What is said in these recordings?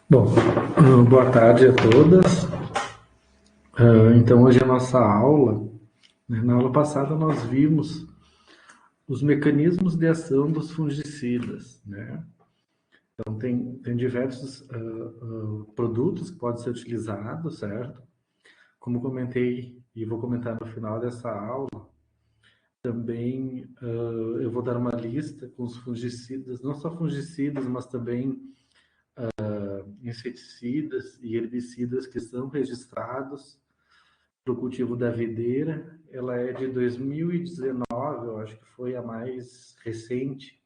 Bom, boa tarde a todas. Então, hoje a nossa aula, né, na aula passada nós vimos os mecanismos de ação dos fungicidas, né? Então, tem diversos produtos que podem ser utilizados, certo? Como comentei e vou comentar no final dessa aula, também eu vou dar uma lista com os fungicidas, não só fungicidas, mas também inseticidas e herbicidas que são registrados para o cultivo da videira. Ela é de 2019, eu acho que foi a mais recente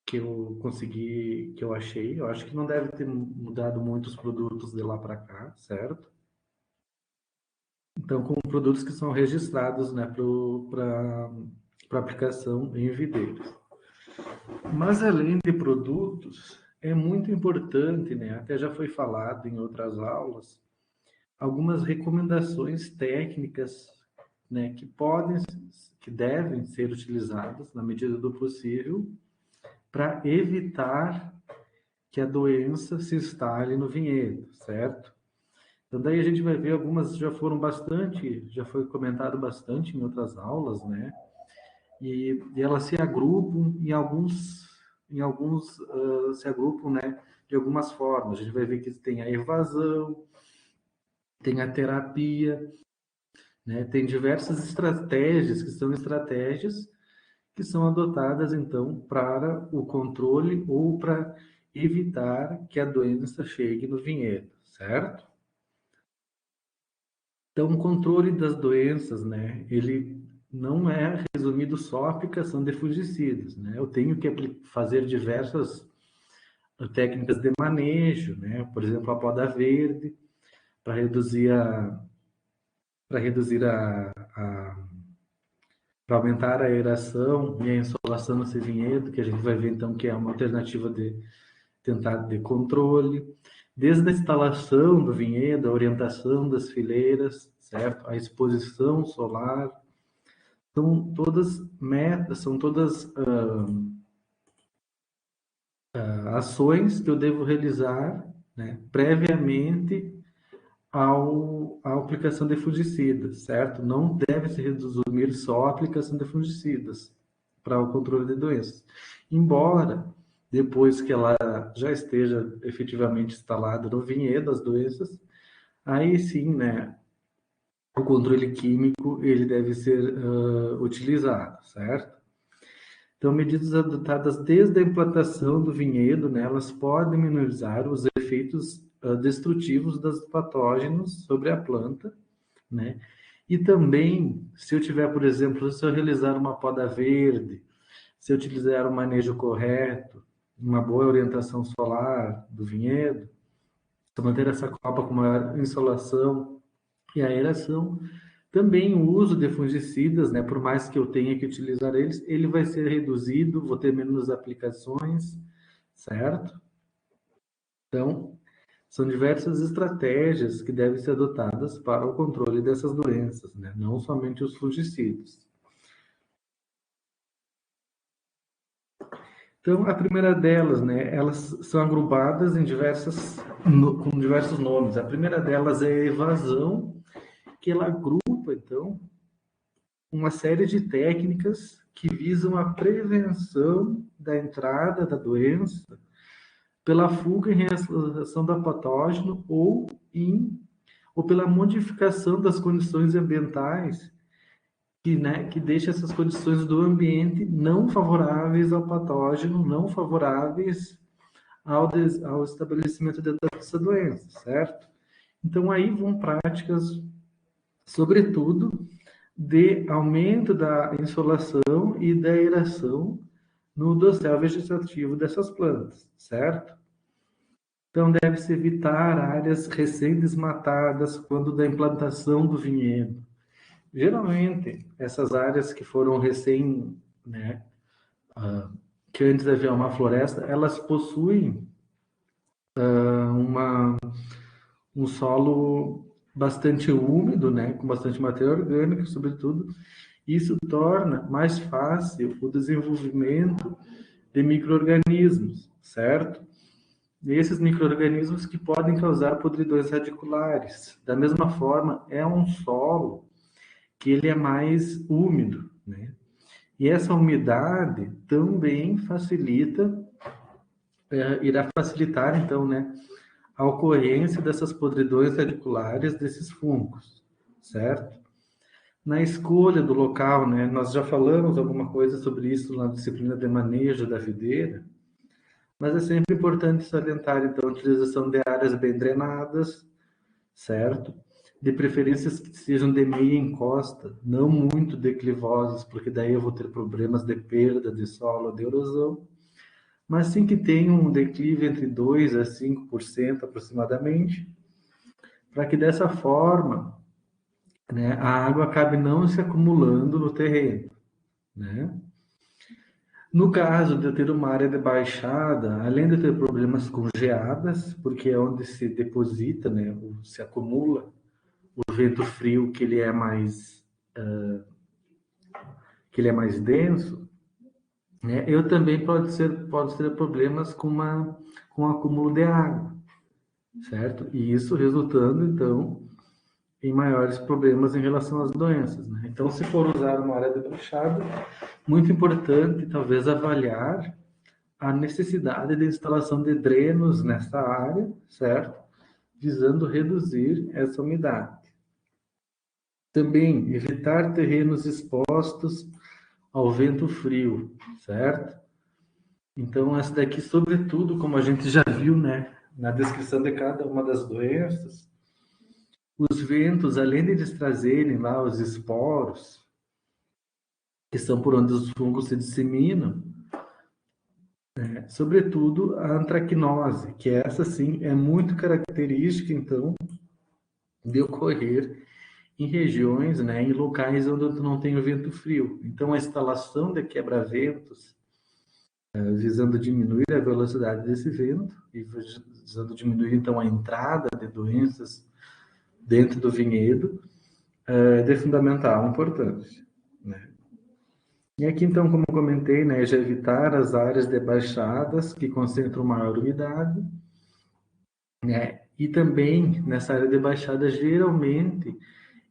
que eu consegui, que eu achei. Eu acho que não deve ter mudado muitos produtos de lá para cá, certo? Então, com produtos que são registrados, né, para aplicação em videiros. Mas além de produtos, é muito importante, né, até já foi falado em outras aulas, algumas recomendações técnicas, né, que devem ser utilizadas na medida do possível para evitar que a doença se instale no vinhedo, certo? Então daí a gente vai ver algumas já foi comentado bastante em outras aulas, né? E elas se agrupam se agrupam, né? De algumas formas. A gente vai ver que tem a evasão, tem a terapia, né? Tem diversas estratégias que são adotadas, então, para o controle ou para evitar que a doença chegue no vinhedo, certo? Então, o controle das doenças, né? Ele não é resumido só à aplicação de fungicidas, né? Eu tenho que fazer diversas técnicas de manejo, né? Por exemplo, a poda verde, para reduzir a para reduzir a para aumentar a aeração e a insolação nesse vinhedo, que a gente vai ver então que é uma alternativa de tentar de controle, desde a instalação do vinhedo, a orientação das fileiras, certo? A exposição solar, são todas metas, são todas ações que eu devo realizar, né, previamente à aplicação de fungicidas, certo? Não deve se resumir só à aplicação de fungicidas para o controle de doenças. Embora, depois que ela já esteja efetivamente instalada no vinhedo, as doenças, aí sim, né, o controle químico ele deve ser utilizado, certo? Então, medidas adotadas desde a implantação do vinhedo, né, elas podem minimizar os efeitos destrutivos dos patógenos sobre a planta, né? E também, se eu tiver, por exemplo, se eu realizar uma poda verde, se eu utilizar o manejo correto, uma boa orientação solar do vinhedo, se eu manter essa copa com maior insolação e aeração, também o uso de fungicidas, né, por mais que eu tenha que utilizar eles, ele vai ser reduzido, vou ter menos aplicações, certo? Então, são diversas estratégias que devem ser adotadas para o controle dessas doenças, né? Não somente os fungicidas. Então, a primeira delas, né, elas são agrupadas com diversos nomes. A primeira delas é a evasão, que ela agrupa, então, uma série de técnicas que visam a prevenção da entrada da doença pela fuga em relação do patógeno ou pela modificação das condições ambientais que deixa essas condições do ambiente não favoráveis ao patógeno, não favoráveis ao estabelecimento dessa doença, certo? Então, aí vão práticas, sobretudo, de aumento da insolação e da aeração no dossel vegetativo dessas plantas, certo? Então, deve-se evitar áreas recém-desmatadas quando da implantação do vinhedo. Geralmente, essas áreas que foram né, que antes havia uma floresta, elas possuem uma, um solo bastante úmido, né, com bastante matéria orgânica, sobretudo. Isso torna mais fácil o desenvolvimento de micro-organismos, certo? esses micro-organismos que podem causar podridões radiculares. Da mesma forma, é um solo que ele é mais úmido, né? E essa umidade também irá facilitar, então, né, a ocorrência dessas podridões radiculares desses fungos, certo? Na escolha do local, né, nós já falamos alguma coisa sobre isso na disciplina de manejo da videira, mas é sempre importante salientar, então, a utilização de áreas bem drenadas, certo? De preferências que sejam de meia encosta, não muito declivosas, porque daí eu vou ter problemas de perda de solo, de erosão, mas sim que tenham um declive entre 2 a 5% aproximadamente, para que dessa forma, né, a água acabe não se acumulando no terreno, né? No caso de eu ter uma área de baixada, além de ter problemas com geadas, porque é onde se deposita, né, se acumula o vento frio que ele é mais denso, né? Eu também pode ter problemas com acúmulo de água, certo? E isso resultando então em maiores problemas em relação às doenças, né? Então, se for usar uma área de baixada, muito importante talvez avaliar a necessidade de instalação de drenos nessa área, certo? Visando reduzir essa umidade. Também evitar terrenos expostos ao vento frio, certo? Então, essa daqui, sobretudo, como a gente já viu, né, na descrição de cada uma das doenças, os ventos, além de eles trazerem lá os esporos, que são por onde os fungos se disseminam, né, sobretudo a antracnose, que essa sim é muito característica, então, de ocorrer em regiões, né, em locais onde não tem o vento frio. Então, a instalação de quebra-ventos, visando diminuir a velocidade desse vento e visando diminuir, então, a entrada de doenças dentro do vinhedo, é de fundamental importância, né? E aqui, então, como eu comentei, né, já evitar as áreas de baixadas que concentram maior umidade, né? E também, nessa área de baixada, geralmente,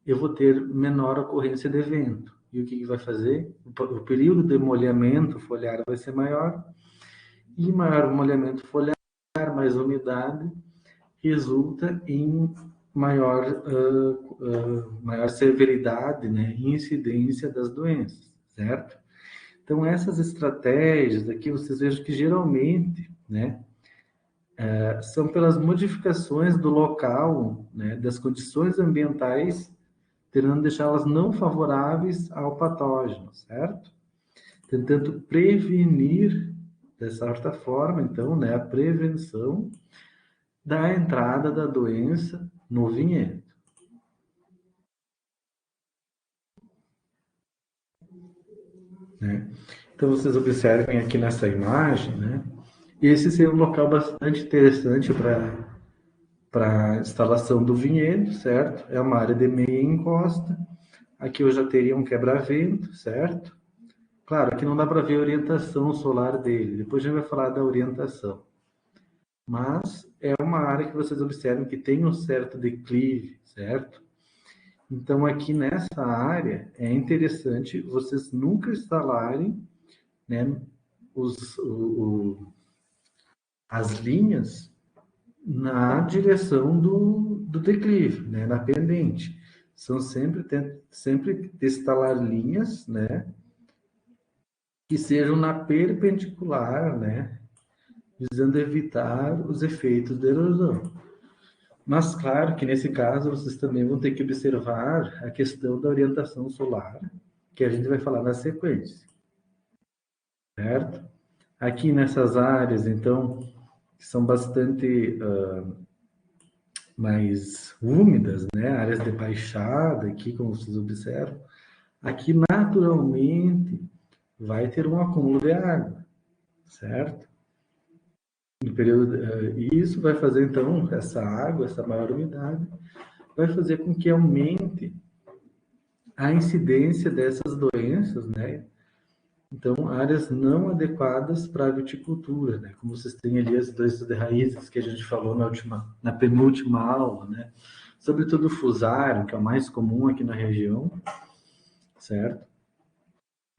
eu vou ter menor ocorrência de vento. E o que vai fazer? O período de molhamento foliar vai ser maior, e maior molhamento foliar, mais umidade, resulta em maior severidade, né, e incidência das doenças, certo? Então, essas estratégias aqui, vocês vejam que geralmente, né, são pelas modificações do local, né, das condições ambientais, tentando deixá-las não favoráveis ao patógeno, certo? Tentando prevenir, de certa forma, então, né, a prevenção da entrada da doença no vinhedo, né? Então, vocês observem aqui nessa imagem, né? Esse seria um local bastante interessante para instalação do vinhedo, certo? É uma área de meia encosta. Aqui eu já teria um quebra-vento, certo? Claro, aqui não dá para ver a orientação solar dele. Depois a gente vai falar da orientação. Mas é uma área que vocês observam que tem um certo declive, certo? Então, aqui nessa área, é interessante vocês nunca instalarem, né, as linhas na direção do declive, né, na pendente. São sempre instalar linhas, né, que sejam na perpendicular, né, visando evitar os efeitos da erosão. Mas, claro que nesse caso vocês também vão ter que observar a questão da orientação solar, que a gente vai falar na sequência, certo? Aqui nessas áreas, então, que são bastante mais úmidas, né? Áreas de baixada, aqui, como vocês observam, aqui naturalmente vai ter um acúmulo de água, certo? No período, e isso vai fazer, então, essa água, essa maior umidade, vai fazer com que aumente a incidência dessas doenças, né? Então, áreas não adequadas para a viticultura, né? Como vocês têm ali as doenças de raízes que a gente falou na penúltima aula, né? Sobretudo o fusário, que é o mais comum aqui na região, certo?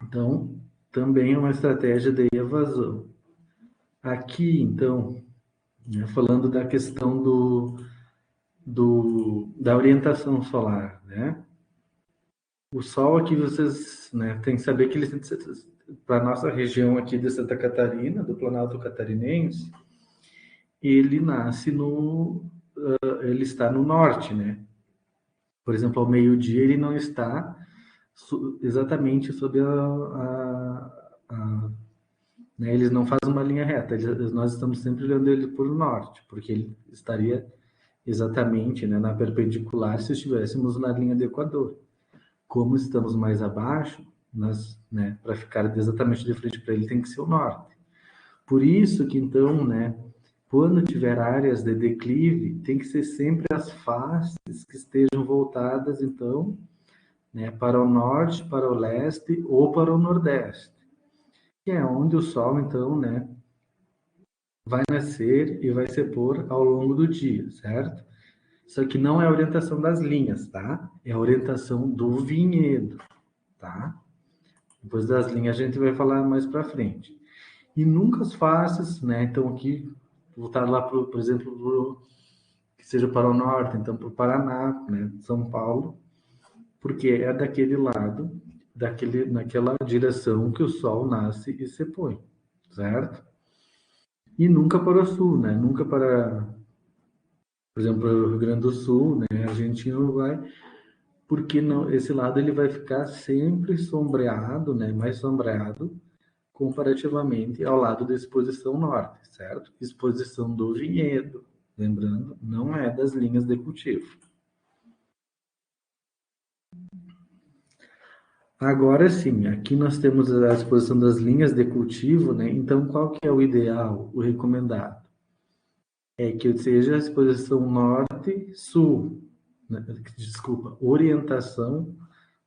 Então, também é uma estratégia de evasão. Aqui, então, né, falando da questão da orientação solar, né? O sol aqui, vocês, né, tem que saber que ele, para a nossa região aqui de Santa Catarina, do Planalto Catarinense, ele nasce ele está no norte, né? Por exemplo, ao meio-dia ele não está exatamente sob né, eles não fazem uma linha reta, nós estamos sempre olhando ele por norte, porque ele estaria exatamente, né, na perpendicular se estivéssemos na linha do Equador. Como estamos mais abaixo, né, para ficar exatamente de frente para ele tem que ser o norte. Por isso que então, né, quando tiver áreas de declive, tem que ser sempre as faces que estejam voltadas então, né, para o norte, para o leste ou para o nordeste, que é onde o sol então, né, vai nascer e vai se pôr ao longo do dia, certo? Isso aqui não é a orientação das linhas, tá? É a orientação do vinhedo, tá? Depois das linhas a gente vai falar mais para frente. E nunca as faces, né? Então aqui voltar lá por exemplo, que seja para o norte, então para o Paraná, né? São Paulo, porque é daquele lado, naquela direção que o sol nasce e se põe, certo? E nunca para o sul, né? Nunca para, por exemplo, o Rio Grande do Sul, né? Argentina, Uruguai, porque não, esse lado ele vai ficar sempre sombreado, né? Mais sombreado comparativamente ao lado da exposição norte, certo? Exposição do vinhedo, lembrando, não é das linhas de cultivo. Agora sim, aqui nós temos a exposição das linhas de cultivo, né? Então, qual que é o ideal, o recomendado? É que seja a exposição norte-sul, né? Desculpa, orientação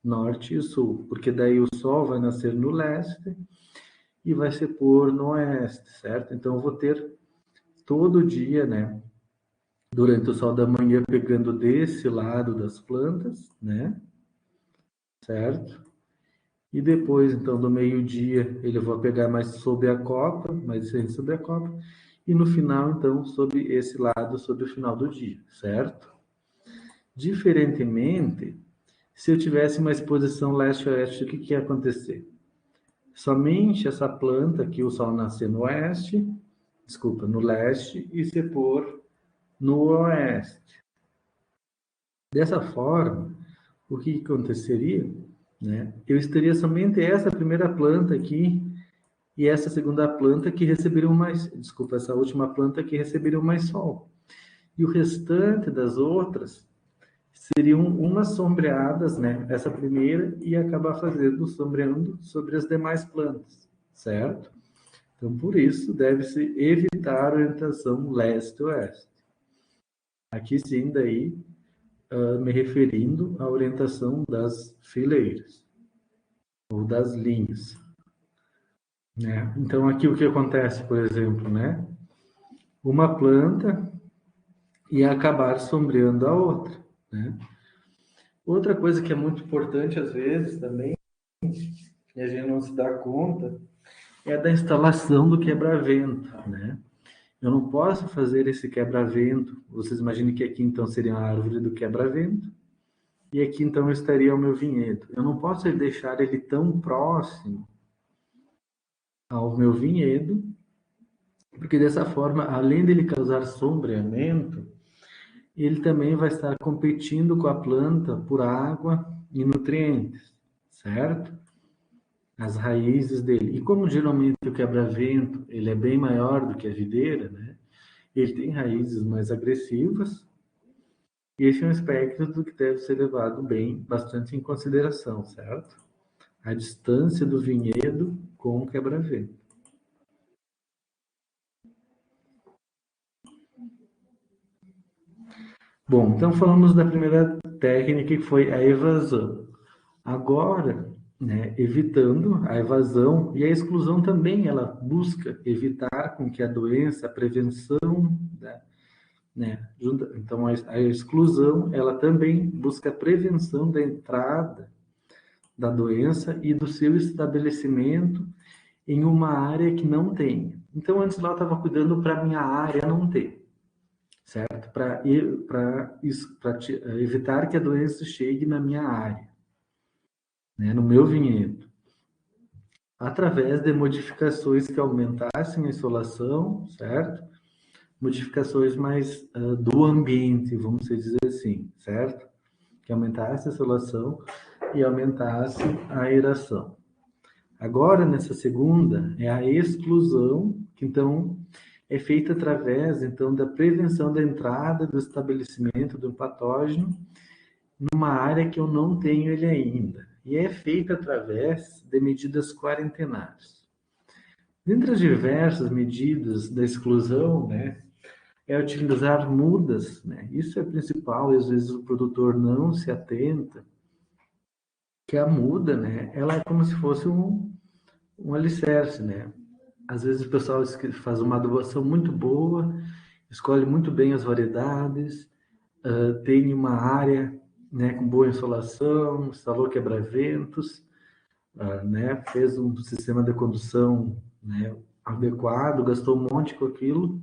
norte e sul, porque daí o sol vai nascer no leste e vai se pôr no oeste, certo? Então, eu vou ter todo dia, né? Durante o sol da manhã pegando desse lado das plantas, né? Certo? E depois, então, do meio-dia, ele vai pegar mais sob a copa, mais sobre a copa, e no final, então, sobre esse lado, sobre o final do dia, certo? Diferentemente, se eu tivesse uma exposição leste-oeste, o que ia acontecer? Somente essa planta que o sol nascer no oeste, desculpa, no leste, e se pôr no oeste. Dessa forma, o que aconteceria? Né? Eu estaria somente essa primeira planta aqui e essa segunda planta que receberiam mais, desculpa, essa última planta que receberiam mais sol. E o restante das outras seriam umas sombreadas, né? Essa primeira e acabar fazendo sombreando sobre as demais plantas, certo? Então, por isso, deve-se evitar a orientação leste-oeste. Aqui sim, daí, me referindo à orientação das fileiras ou das linhas, né? Então aqui o que acontece, por exemplo, né? Uma planta ia acabar sombreando a outra, né? Outra coisa que é muito importante às vezes também, e a gente não se dá conta, é da instalação do quebra-vento, né? Eu não posso fazer esse quebra-vento. Vocês imaginem que aqui então seria a árvore do quebra-vento e aqui então estaria o meu vinhedo. Eu não posso deixar ele tão próximo ao meu vinhedo, porque dessa forma, além dele causar sombreamento, ele também vai estar competindo com a planta por água e nutrientes, certo? As raízes dele. E como geralmente o quebra-vento ele é bem maior do que a videira, né? Ele tem raízes mais agressivas. E esse é um aspecto do que deve ser levado bem, bastante em consideração, certo? A distância do vinhedo com o quebra-vento. Bom, então falamos da primeira técnica que foi a evasão. Agora, né, evitando a evasão e a exclusão também, ela busca evitar com que a doença, a prevenção, então a exclusão, ela também busca a prevenção da entrada da doença e do seu estabelecimento em uma área que não tem. Então, antes lá eu estava cuidando para minha área não ter, certo? Para evitar que a doença chegue na minha área, né, no meu vinhedo, através de modificações que aumentassem a insolação, certo? Modificações mais do ambiente, vamos dizer assim, certo? Que aumentasse a insolação e aumentasse a aeração. Agora, nessa segunda, é a exclusão, que então é feita através então da prevenção da entrada do estabelecimento do patógeno numa área que eu não tenho ele ainda. E é feita através de medidas quarentenárias. Dentre as diversas medidas da exclusão, né, é utilizar mudas, né? Isso é principal, e às vezes o produtor não se atenta, que a muda, né, ela é como se fosse um alicerce, né? Às vezes o pessoal faz uma adubação muito boa, escolhe muito bem as variedades, tem uma área, né, com boa insolação, instalou quebra-ventos, né, fez um sistema de condução, né, adequado, gastou um monte com aquilo,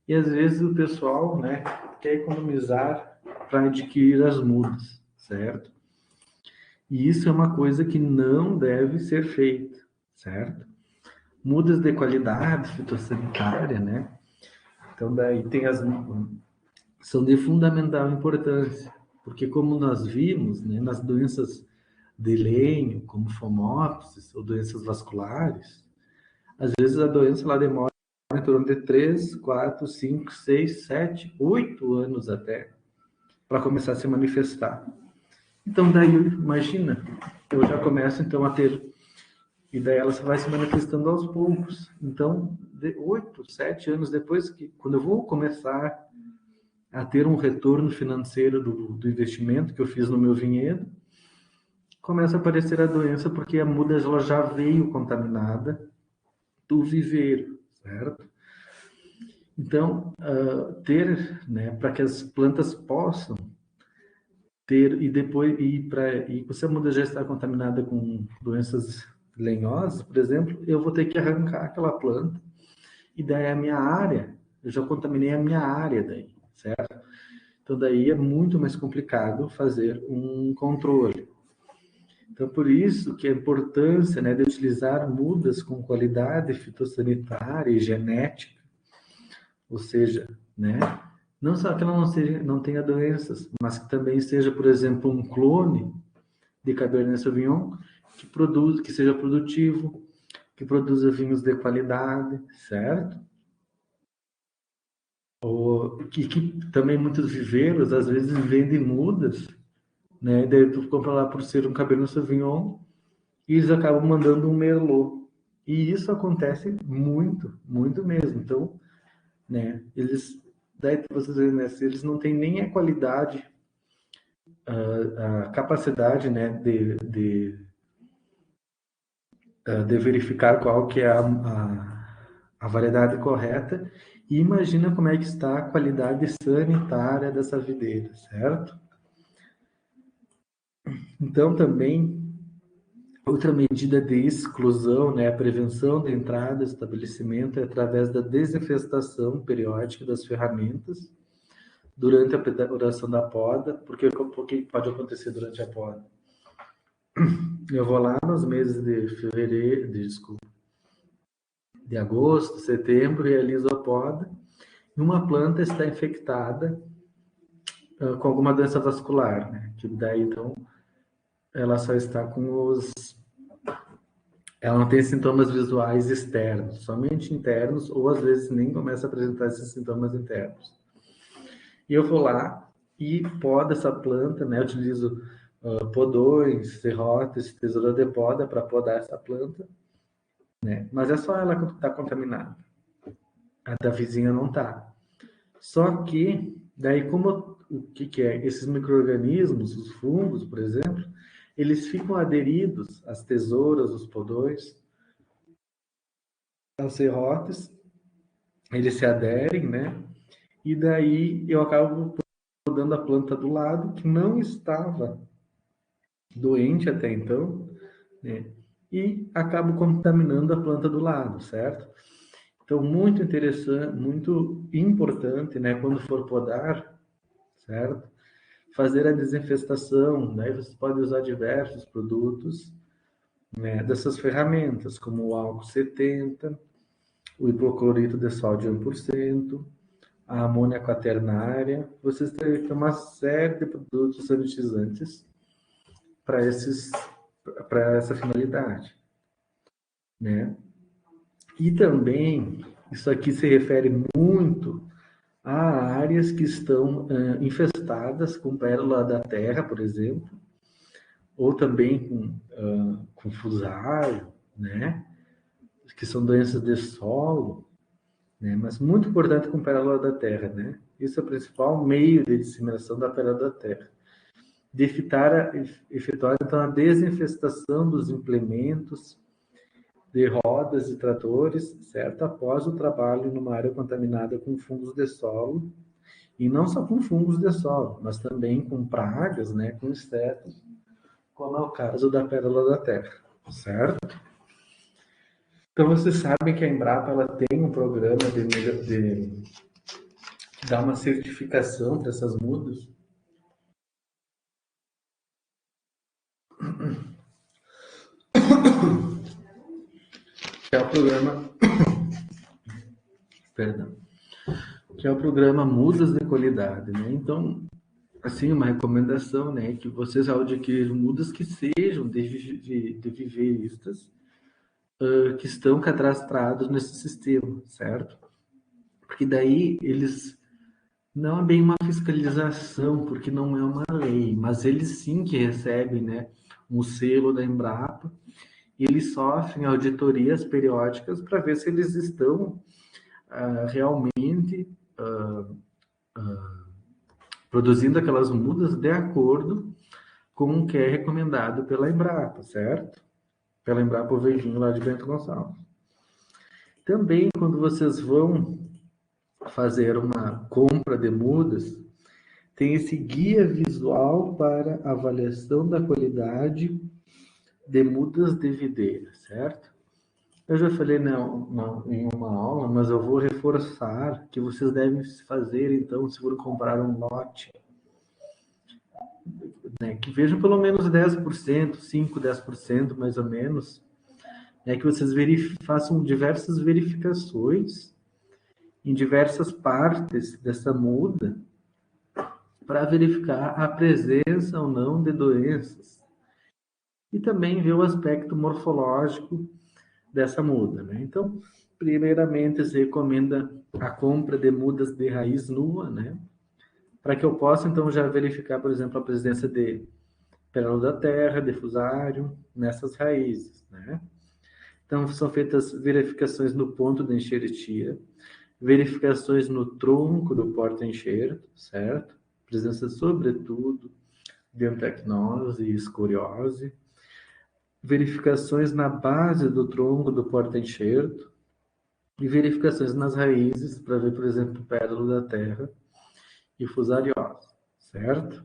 e às vezes o pessoal, né, quer economizar para adquirir as mudas, certo? E isso é uma coisa que não deve ser feita, certo? Mudas de qualidade fitossanitária, né? Então daí tem são de fundamental importância, porque como nós vimos, né, nas doenças de lenho, como fomopsis ou doenças vasculares, às vezes a doença lá demora em torno de 3, 4, 5, 6, 7, 8 anos até para começar a se manifestar. Então daí, imagina, eu já começo então a ter, e daí ela vai se manifestando aos poucos. Então, de 8, 7 anos depois, que quando eu vou começar a ter um retorno financeiro do investimento que eu fiz no meu vinhedo, começa a aparecer a doença porque a muda ela já veio contaminada do viveiro, certo? Então, ter, né, para que as plantas possam ter e depois e se a muda já está contaminada com doenças lenhosas, por exemplo, eu vou ter que arrancar aquela planta e daí a minha área, eu já contaminei a minha área daí, certo? Então daí é muito mais complicado fazer um controle. Então por isso que a importância, né, de utilizar mudas com qualidade fitossanitária e genética, ou seja, né, não só que ela não tenha doenças, mas que também seja, por exemplo, um clone de Cabernet Sauvignon que seja produtivo, que produza vinhos de qualidade, certo? Ou que também muitos viveiros às vezes vendem mudas, né? Daí tu compra lá por ser um Cabernet Sauvignon e eles acabam mandando um Merlot. E isso acontece muito, muito mesmo. Então, né? Daí vocês veem, né? Se eles não têm nem a qualidade, a capacidade, né? De verificar qual que é a variedade correta e imagina como é que está a qualidade sanitária dessa videira, certo? Então, também, outra medida de exclusão, né, a prevenção da entrada do estabelecimento é através da desinfestação periódica das ferramentas durante a duração da poda, porque o que pode acontecer durante a poda? Eu vou lá nos meses de fevereiro, de agosto, setembro, realizo a poda, e uma planta está infectada com alguma doença vascular, né? Que daí, então, ela só está com ela não tem sintomas visuais externos, somente internos, ou às vezes nem começa a apresentar esses sintomas internos. E eu vou lá e podo essa planta, né? Eu utilizo podões, serrotes, tesoura de poda para podar essa planta, né? Mas é só ela que está contaminada. A da vizinha não está. Só que, daí, como o que é? Esses micro-organismos, os fungos, por exemplo, eles ficam aderidos às tesouras, os podões, aos serrotes, eles se aderem, né? E daí eu acabo podando a planta do lado, que não estava doente até então, né? E acabo contaminando a planta do lado, certo? Então, muito interessante, muito importante, né? Quando for podar, certo? Fazer a desinfestação, né? Você pode usar diversos produtos, né? Dessas ferramentas, como o álcool 70, o hipoclorito de sódio 1%, a amônia quaternária. Vocês têm uma série de produtos sanitizantes para essa finalidade, né? E também isso aqui se refere muito a áreas que estão infestadas com pérola da terra, por exemplo, ou também com fusário, né? Que são doenças de solo, né? Mas muito importante com pérola da terra, né? Isso é o principal meio de disseminação da pérola da terra. De efetuar então a desinfestação dos implementos de rodas e tratores, certo? Após o trabalho numa área contaminada com fungos de solo, e não só com fungos de solo, mas também com pragas, né? Com insetos, como é o caso da pérola da terra, certo? Então, vocês sabem que a Embrapa ela tem um programa de dar uma certificação para essas mudas, que é o programa, perdão, que é o programa Mudas de Qualidade, né? Então, assim, uma recomendação, né, que vocês ao adquirir mudas que sejam de viveristas que estão cadastrados nesse sistema, certo? Porque daí eles não é bem uma fiscalização, porque não é uma lei, mas eles sim que recebem, né, um selo da Embrapa e eles sofrem auditorias periódicas para ver se eles estão realmente produzindo aquelas mudas de acordo com o que é recomendado pela Embrapa, certo? Pela Embrapa Verdinho lá de Bento Gonçalves. Também, quando vocês vão fazer uma compra de mudas, tem esse guia visual para avaliação da qualidade de mudas de videira, certo? Eu já falei em uma aula, mas eu vou reforçar que vocês devem fazer, então, se for comprar um lote, né, que vejam pelo menos 10%, 5, 10% mais ou menos, é que vocês façam diversas verificações em diversas partes dessa muda para verificar a presença ou não de doenças e também ver o aspecto morfológico dessa muda, né? Então, primeiramente, se recomenda a compra de mudas de raiz nua, né? Para que eu possa, então, já verificar, por exemplo, a presença de pérola da terra, de fusário, nessas raízes, né? Então, são feitas verificações no ponto da enxertia, verificações no tronco do porta-enxerto, certo? Presença, sobretudo, de antecnose e escoriose, verificações na base do tronco do porta-enxerto e verificações nas raízes para ver, por exemplo, pérola da terra e fusariose, certo?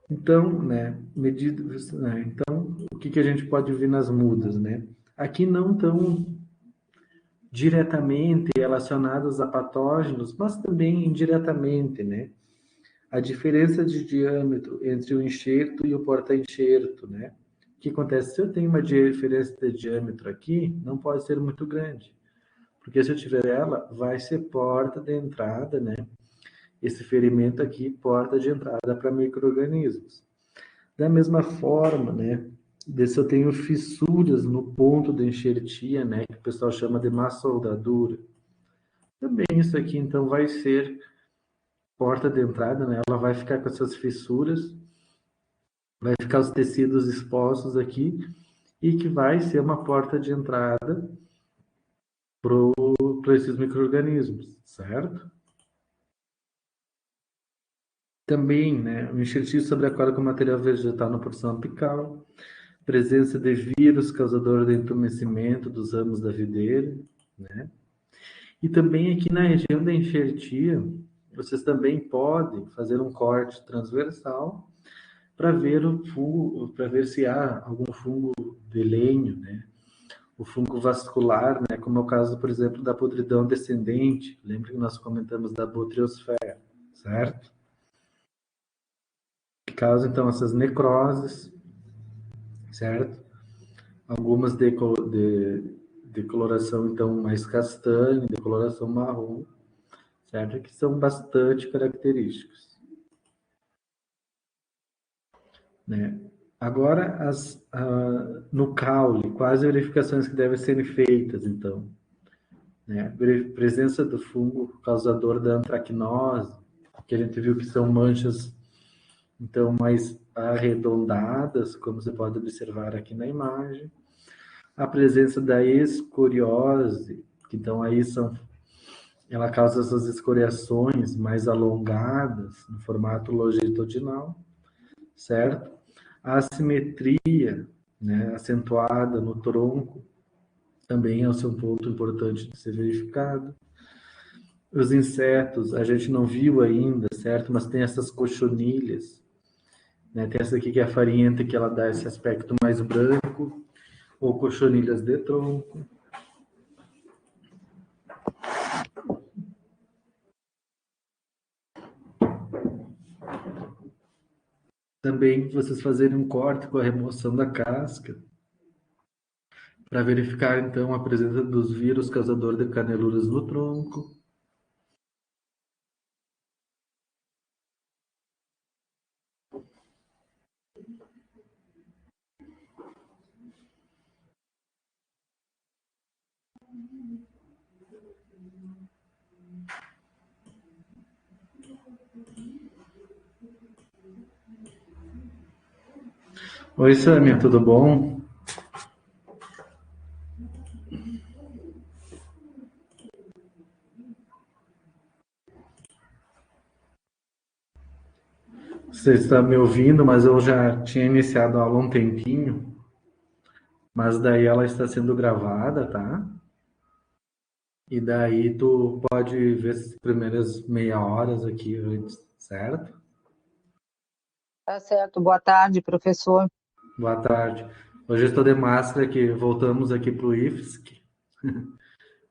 Então, né, então, o que a gente pode ver nas mudas, né? Aqui não tão diretamente relacionadas a patógenos, mas também indiretamente, né? A diferença de diâmetro entre o enxerto e o porta-enxerto, né? O que acontece? Se eu tenho uma diferença de diâmetro aqui, não pode ser muito grande, porque se eu tiver ela, vai ser porta de entrada, né? Esse ferimento aqui, porta de entrada para micro-organismos. Da mesma forma, né? Se eu tenho fissuras no ponto da enxertia, né? Que o pessoal chama de má soldadura. Também isso aqui, então, vai ser porta de entrada, né? Ela vai ficar com essas fissuras, vai ficar os tecidos expostos aqui e que vai ser uma porta de entrada para esses micro-organismos, certo? Também, né, o enxertia sobre aquário com material vegetal na porção apical, presença de vírus causador de entumecimento dos ramos da videira, né? E também aqui na região da enxertia, vocês também podem fazer um corte transversal para ver o fungo, para ver se há algum fungo de lenho, né? O fungo vascular, né? Como é o caso, por exemplo, da podridão descendente. Lembra que nós comentamos da botriosfera, certo? Que causa então essas necroses, certo? Algumas de coloração então mais castanha, de coloração marrom, certo? Que são bastante características, né? Agora, no caule, quais verificações que devem ser feitas, então? Né? Presença do fungo causador da antracnose, que a gente viu que são manchas, então, mais arredondadas, como você pode observar aqui na imagem. A presença da escoriose, que então aí ela causa essas escoriações mais alongadas, no formato longitudinal, certo? A assimetria, né, acentuada no tronco, também é o seu ponto importante de ser verificado. Os insetos, a gente não viu ainda, certo? Mas tem essas cochonilhas, né? Tem essa aqui que é a farinhenta, que ela dá esse aspecto mais branco, ou cochonilhas de tronco. Também vocês fazerem um corte com a remoção da casca, para verificar então a presença dos vírus causador de caneluras no tronco. Oi, Samia, tudo bom? Você está me ouvindo, mas eu já tinha iniciado a aula há um tempinho, mas daí ela está sendo gravada, tá? E daí tu pode ver as primeiras meia horas aqui antes, certo? Tá certo. Boa tarde, professor. Boa tarde. Hoje eu estou de máscara aqui, voltamos aqui para o IFSC,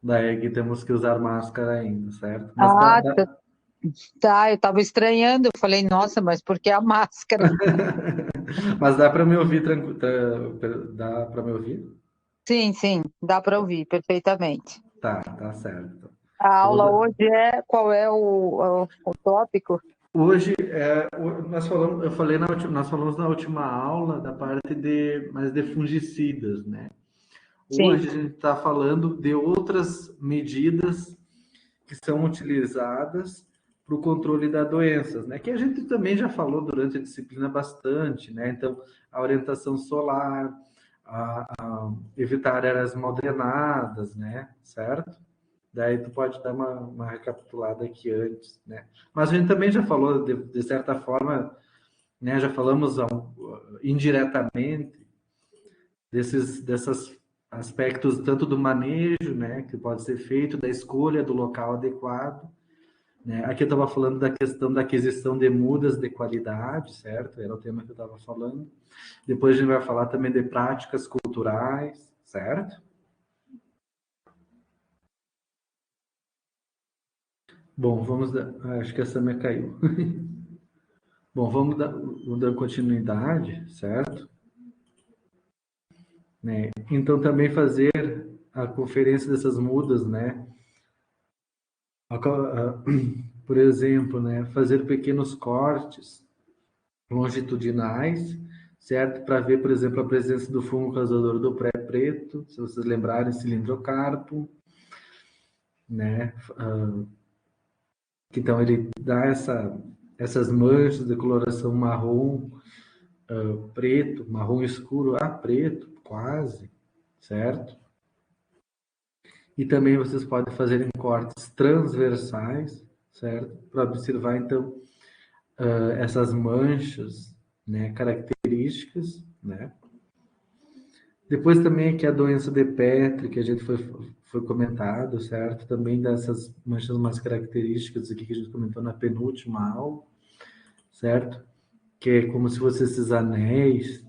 daí aqui temos que usar máscara ainda, certo? Mas tá, Ah, tá. Eu estava estranhando. Eu falei, nossa, mas por que a máscara? mas dá para me ouvir tranquilo, dá para me ouvir? Sim, sim, dá para ouvir perfeitamente. Tá certo. A Eu vou aula dar- hoje é qual é o tópico? Hoje nós falamos, eu falei nós falamos na última aula da parte de mais de fungicidas, né? Sim. Hoje a gente está falando de outras medidas que são utilizadas para o controle das doenças, né? Que a gente também já falou durante a disciplina bastante, né? Então, a orientação solar, a evitar áreas mal drenadas, né? Certo? Daí tu pode dar uma recapitulada aqui antes, né? Mas a gente também já falou, de certa forma, né? Já falamos indiretamente desses aspectos tanto do manejo, né? Que pode ser feito, da escolha do local adequado, né? Aqui eu estava falando da questão da aquisição de mudas de qualidade, certo? Era o tema que eu estava falando. Depois a gente vai falar também de práticas culturais, certo? Bom, acho que essa me caiu. Bom, vamos dar continuidade, certo? Né? Então, também fazer a conferência dessas mudas, né? Por exemplo, né? Fazer pequenos cortes longitudinais, certo? Para ver, por exemplo, a presença do fungo causador do pré-preto, se vocês lembrarem, cilindrocarpo, né? Então, ele dá essas manchas de coloração marrom, preto, marrom escuro, preto, quase, certo? E também vocês podem fazer cortes transversais, certo? Para observar, então, essas manchas, né, características, né? Depois também aqui a doença de Petri, que a gente foi comentado, certo? Também dessas manchas mais características aqui que a gente comentou na penúltima aula, certo? Que é como se fossem esses anéis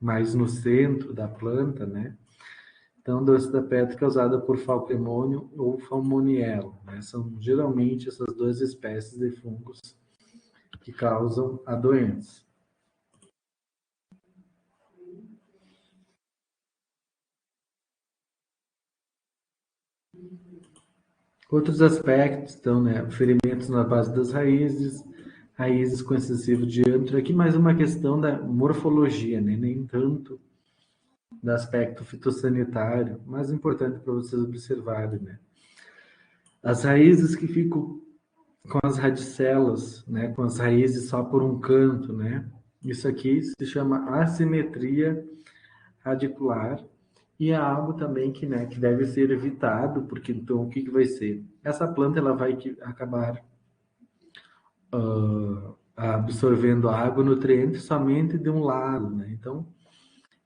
mais no centro da planta, né? Então, doença da Petri causada por falcemônio ou falmonielo, né? São geralmente essas duas espécies de fungos que causam a doença. Outros aspectos, então, né, ferimentos na base das raízes, raízes com excessivo diâmetro. Aqui mais uma questão da morfologia, né, nem tanto do aspecto fitossanitário, mas importante para vocês observarem, né. As raízes que ficam com as radicelas, né, com as raízes só por um canto, né, isso aqui se chama assimetria radicular. E é algo também que, né, que deve ser evitado, porque então o que, que vai ser? Essa planta ela vai acabar absorvendo água, nutrientes somente de um lado, né? Então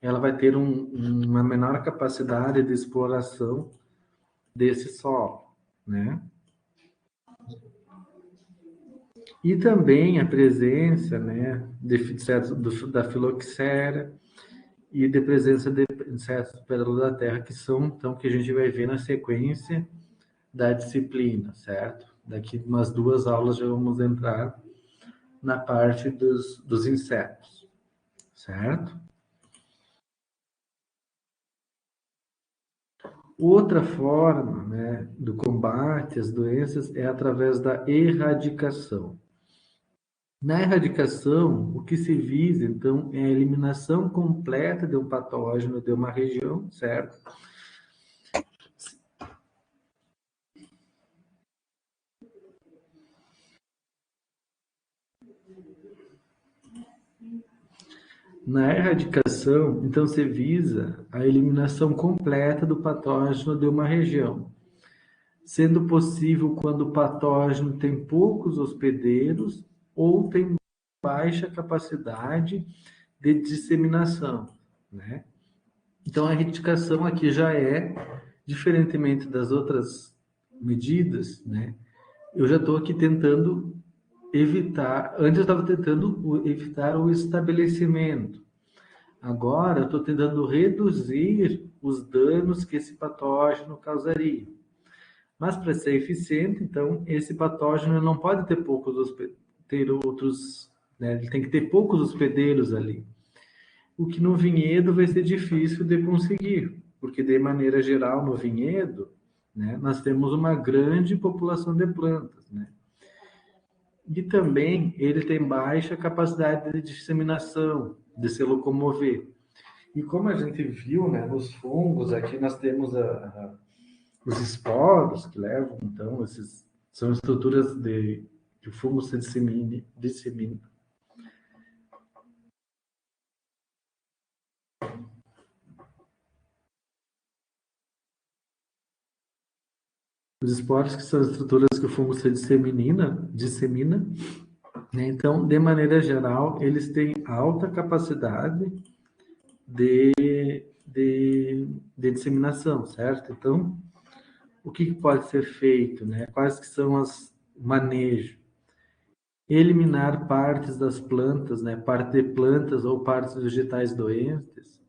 ela vai ter uma menor capacidade de exploração desse solo, né? E também a presença, né, de insetos da filoxera e de presença de insetos pérola da terra, que são, então, que a gente vai ver na sequência da disciplina, certo? Daqui umas 2 aulas já vamos entrar na parte dos insetos, certo? Outra forma, né, do combate às doenças é através da erradicação. Na erradicação, o que se visa, então, é a eliminação completa de um patógeno de uma região, certo? Na erradicação, então, se visa a eliminação completa do patógeno de uma região, sendo possível quando o patógeno tem poucos hospedeiros ou tem baixa capacidade de disseminação, né? Então, a erradicação aqui já é, diferentemente das outras medidas, né? Eu já estou aqui tentando evitar, antes eu estava tentando evitar o estabelecimento. Agora eu estou tentando reduzir os danos que esse patógeno causaria. Mas para ser eficiente, então, esse patógeno não pode ter ter outros, né? Ele tem que ter poucos hospedeiros ali. O que no vinhedo vai ser difícil de conseguir, porque de maneira geral no vinhedo, né, nós temos uma grande população de plantas, né? E também ele tem baixa capacidade de disseminação, de se locomover. E como a gente viu, né, nos fungos, aqui nós temos os esporos que levam, então, esses são estruturas de que o fungo se dissemina. Os esporos que são as estruturas que o fungo se dissemina, né? Então, de maneira geral, eles têm alta capacidade de, de disseminação, certo? Então, o que pode ser feito, né? Quais que são os manejos? Eliminar partes das plantas, né? Parte de plantas ou partes vegetais doentes.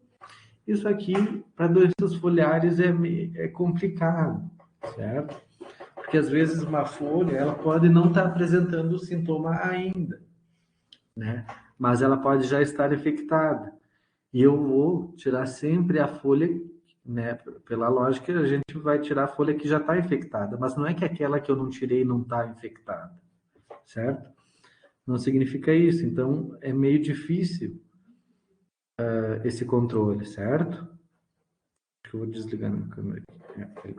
Isso aqui, para doenças foliares, é complicado, certo? Porque às vezes uma folha, ela pode não estar apresentando o sintoma ainda, né? Mas ela pode já estar infectada. E eu vou tirar sempre a folha, né? Pela lógica, a gente vai tirar a folha que já está infectada, mas não é que aquela que eu não tirei não está infectada, certo? Não significa isso. Então, é meio difícil esse controle, certo? Acho que eu vou desligar minha câmera aqui.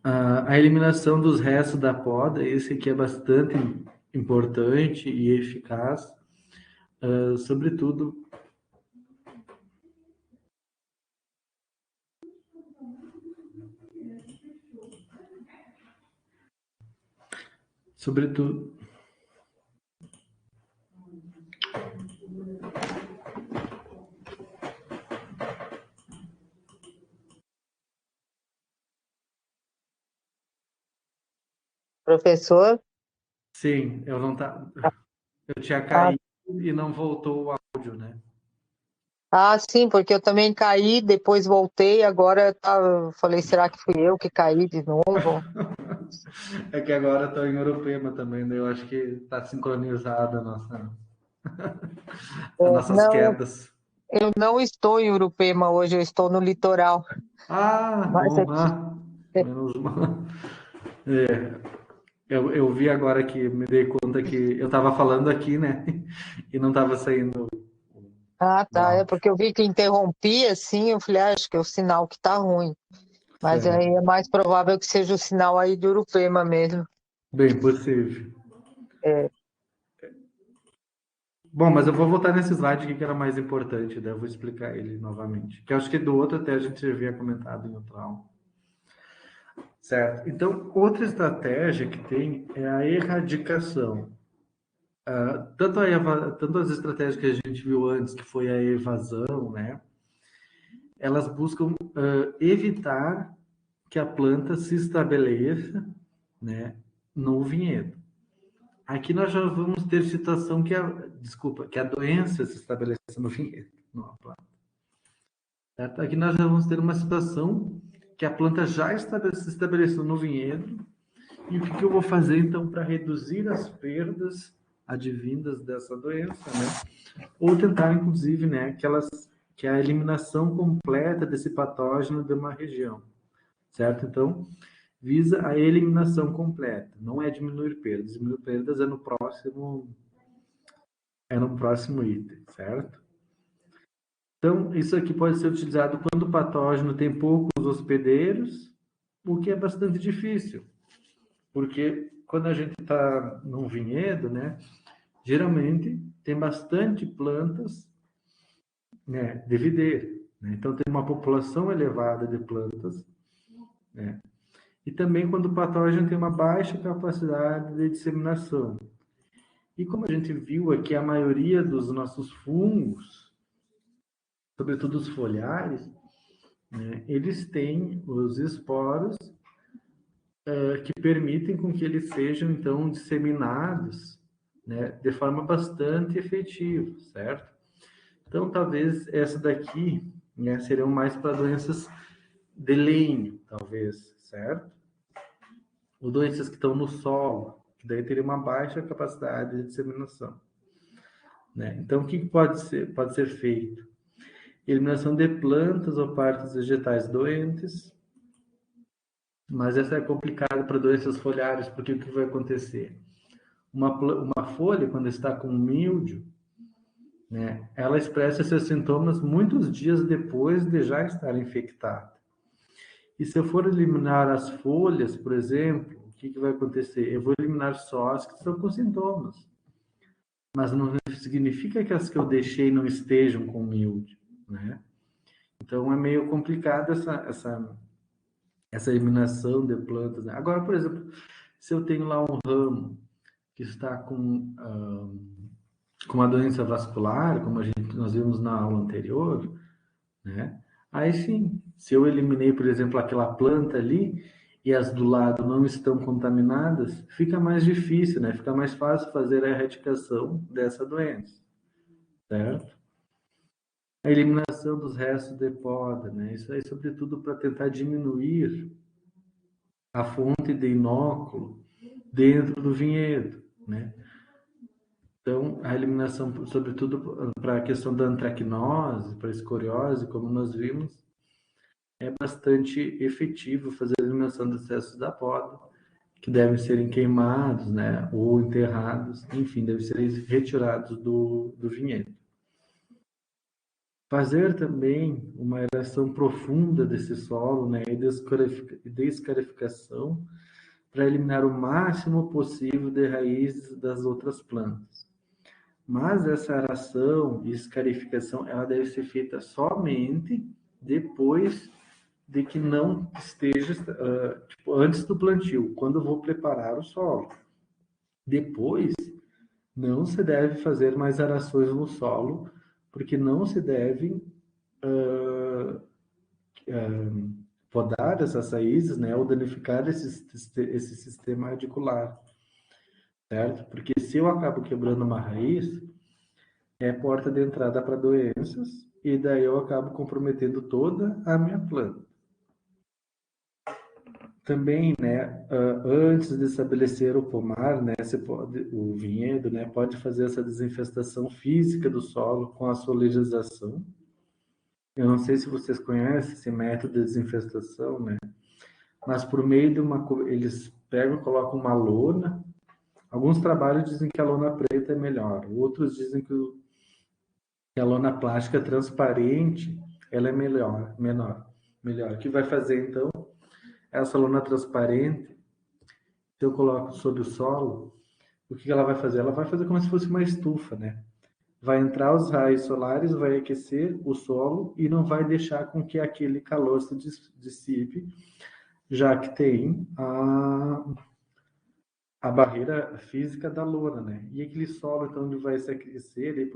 A eliminação dos restos da poda, esse aqui é bastante importante e eficaz, sobretudo. Sobretudo. Professor? Sim, eu não tá, eu tinha Ah, caído e não voltou o áudio, né? sim, porque eu também caí, depois voltei, agora eu falei, será que fui eu que caí de novo? É que agora estou em Urupema também, daí eu acho que está sincronizada as nossas Não, quedas. eu não estou em Urupema hoje, eu estou no litoral. Ah, Mas bom, aqui, menos mal. É, eu vi agora que me dei conta que eu estava falando aqui, né? E não estava saindo o tá, é áudio. porque eu vi que interrompi, assim, eu falei, acho que é o sinal que tá ruim. Mas aí Certo. é mais provável que seja o sinal aí de Urupema mesmo. Bem possível. É, Bom, mas eu vou voltar nesse slide aqui que era mais importante, daí eu vou explicar ele novamente. Que eu acho que do outro até a gente já havia comentado em outra aula. Certo. Então, outra estratégia que tem é a erradicação. Tanto as estratégias que a gente viu antes, que foi a evasão, né? Elas buscam evitar que a planta se estabeleça, né, no vinhedo. Aqui nós já vamos ter situação que a doença se estabeleça no vinhedo, não a planta. Certo? Aqui nós já vamos ter uma situação que a planta já se estabeleceu no vinhedo. E o que eu vou fazer então para reduzir as perdas advindas dessa doença, né? Ou tentar, inclusive, né, que a eliminação completa desse patógeno de uma região, certo? Então, visa a eliminação completa, não é diminuir perdas. Diminuir perdas é no próximo item, certo? Então, isso aqui pode ser utilizado quando o patógeno tem poucos hospedeiros, o que é bastante difícil, porque quando a gente está num vinhedo, né, geralmente tem bastante plantas, né, de videira, né? Então tem uma população elevada de plantas, né? E também quando o patógeno tem uma baixa capacidade de disseminação. E como a gente viu aqui, a maioria dos nossos fungos, sobretudo os foliares, né, eles têm os esporos que permitem com que eles sejam então disseminados, né, de forma bastante efetiva, certo? Então talvez essa daqui, né, seriam mais para doenças de lenho, talvez, certo? Ou doenças que estão no solo, que daí teria uma baixa capacidade de disseminação, né? Então o que pode ser feito? Eliminação de plantas ou partes vegetais doentes, mas essa é complicada para doenças foliares, porque o que vai acontecer? Uma folha, quando está com mildio, né, ela expressa seus sintomas muitos dias depois de já estar infectada. E se eu for eliminar as folhas, por exemplo, o que vai acontecer? Eu vou eliminar só as que estão com sintomas, mas não significa que as que eu deixei não estejam com mildio, né? Então é meio complicado essa eliminação de plantas, né? Agora, por exemplo, se eu tenho lá um ramo que está com uma doença vascular, como nós vimos na aula anterior, né? Aí sim, se eu eliminei, por exemplo, aquela planta ali e as do lado não estão contaminadas, fica mais difícil, né? Fica mais fácil fazer a erradicação dessa doença, certo? A eliminação dos restos de poda, né? Isso aí, sobretudo, para tentar diminuir a fonte de inóculo dentro do vinhedo, né? Então, a eliminação, sobretudo para a questão da antracnose, para a escoriose, como nós vimos, é bastante efetivo fazer a eliminação dos restos da poda, que devem serem queimados, né, ou enterrados, enfim, devem ser retirados do vinhedo. Fazer também uma aeração profunda desse solo, né, e descarificação para eliminar o máximo possível de raízes das outras plantas. Mas essa aeração e escarificação, ela deve ser feita somente depois de que não esteja, tipo, antes do plantio, quando eu vou preparar o solo. Depois, não se deve fazer mais arações no solo, porque não se deve podar essas raízes, né, ou danificar esse sistema radicular, certo? Porque se eu acabo quebrando uma raiz, é porta de entrada para doenças, e daí eu acabo comprometendo toda a minha planta. Também, né, antes de estabelecer o pomar, né, o vinhedo, né, pode fazer essa desinfestação física do solo com a solarização. Eu não sei se vocês conhecem esse método de desinfestação, né, mas por meio de eles pegam, colocam uma lona. Alguns trabalhos dizem que a lona preta é melhor, outros dizem que a lona plástica transparente, ela é melhor. O que vai fazer então? Essa lona transparente, se eu coloco sobre o solo, o que ela vai fazer? Ela vai fazer como se fosse uma estufa, né? Vai entrar os raios solares, vai aquecer o solo e não vai deixar com que aquele calor se dissipe, já que tem a barreira física da lona, né? E aquele solo, então, ele vai se aquecer,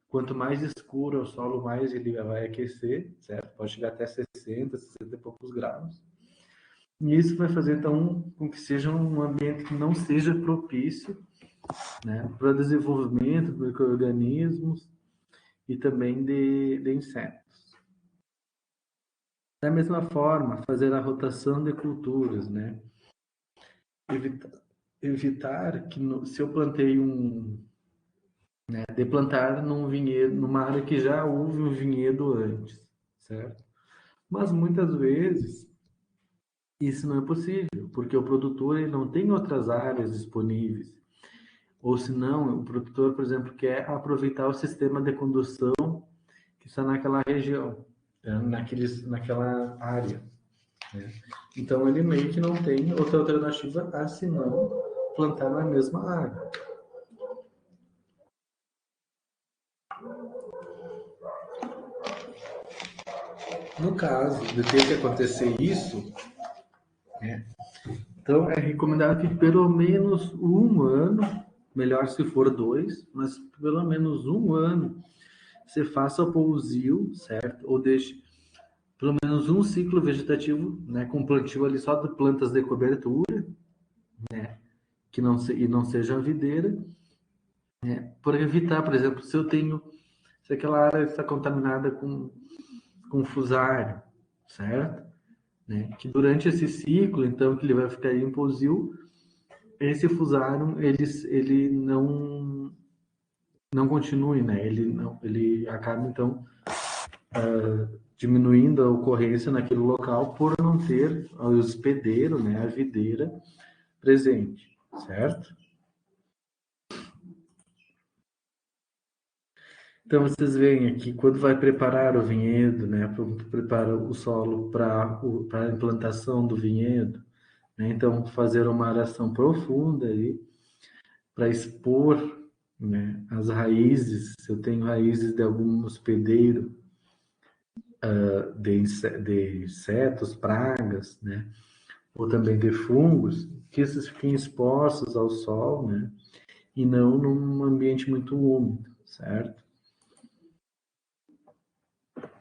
quanto mais escuro é o solo, mais ele vai aquecer, certo? Pode chegar até 60, 60 e poucos graus. E isso vai fazer, então, com que seja um ambiente que não seja propício, né, para o desenvolvimento de micro-organismos e também de insetos. Da mesma forma, fazer a rotação de culturas, né? Evitar que, se eu plantei de plantar num vinhedo, numa área que já houve um vinhedo antes, certo? Mas muitas vezes isso não é possível, porque o produtor ele não tem outras áreas disponíveis. Ou se não, o produtor, por exemplo, quer aproveitar o sistema de condução que está naquela região, naquela área, né? Então ele meio que não tem outra alternativa a senão plantar na mesma área. No caso de ter que acontecer isso, né, então é recomendado que pelo menos um ano, melhor se for dois, mas pelo menos um ano, você faça o pousio, certo? Ou deixe pelo menos um ciclo vegetativo, né, com plantio ali só de plantas de cobertura, né, que não seja videira, né, por evitar, por exemplo, se aquela área está contaminada com fusário, certo? Né, que durante esse ciclo, então, que ele vai ficar em pousio, esse fusário, ele não continue, né, ele acaba, então, diminuindo a ocorrência naquele local por não ter o hospedeiro, né, a videira presente, certo? Então vocês veem aqui, quando vai preparar o vinhedo, né, prepara o solo para a implantação do vinhedo, né, então fazer uma aração profunda aí para expor, né, as raízes. Se eu tenho raízes de algum hospedeiro, de insetos, pragas, né, ou também de fungos, que esses fiquem expostos ao sol, né, e não num ambiente muito úmido, certo?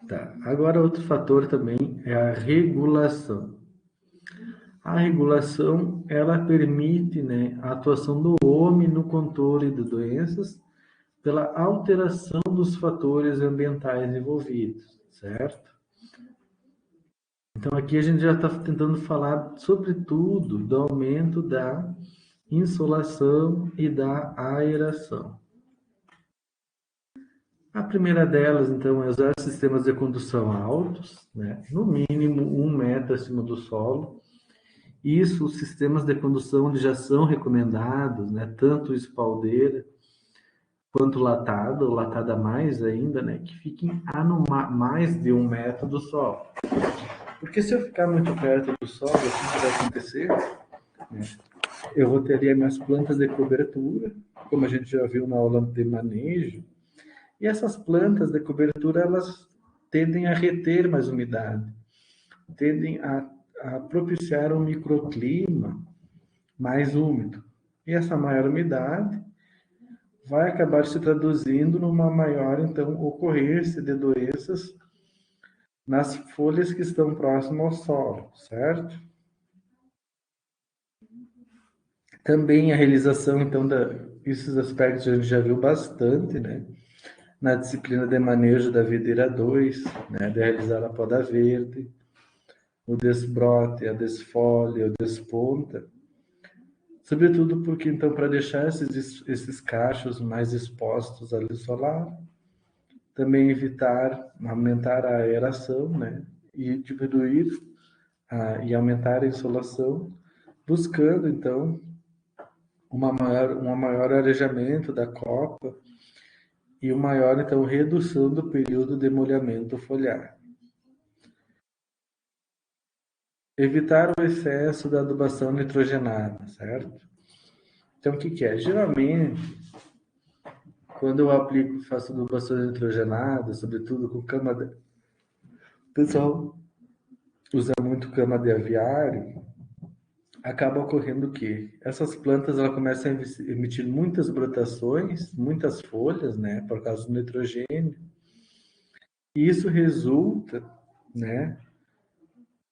Tá. Agora, outro fator também é a regulação. A regulação, ela permite, né, a atuação do homem no controle de doenças pela alteração dos fatores ambientais envolvidos, certo? Então, aqui a gente já está tentando falar, sobretudo, do aumento da insolação e da aeração. A primeira delas, então, é usar sistemas de condução altos, né? No mínimo 1 metro acima do solo. Isso, os sistemas de condução já são recomendados, né? Tanto espaldeira quanto latada, ou latada mais ainda, né? Que fiquem a mais de 1 metro do solo. Porque se eu ficar muito perto do solo, o que vai acontecer? Né? Eu vou ter ali as minhas plantas de cobertura, como a gente já viu na aula de manejo. E essas plantas de cobertura, elas tendem a reter mais umidade, tendem a propiciar um microclima mais úmido, E essa maior umidade vai acabar se traduzindo numa maior, então, ocorrência de doenças nas folhas que estão próximas ao solo, certo? Também a realização, então, esses aspectos a gente já viu bastante, né? Na disciplina de manejo da videira 2, né? De realizar a poda verde, o desbrote, a desfolha, o desponta. Sobretudo porque, então, para deixar esses cachos mais expostos à luz solar, também evitar, aumentar a aeração, né? E diminuir e aumentar a insolação, buscando, então, um maior arejamento da copa e uma maior, então, redução do período de molhamento foliar. Evitar o excesso da adubação nitrogenada, certo? Então, o que é? Geralmente, quando eu aplico, faço adubação nitrogenada, sobretudo com cama de... O pessoal usa muito cama de aviário, acaba ocorrendo que essas plantas ela começam a emitir muitas brotações, muitas folhas, né, por causa do nitrogênio. E isso resulta, né,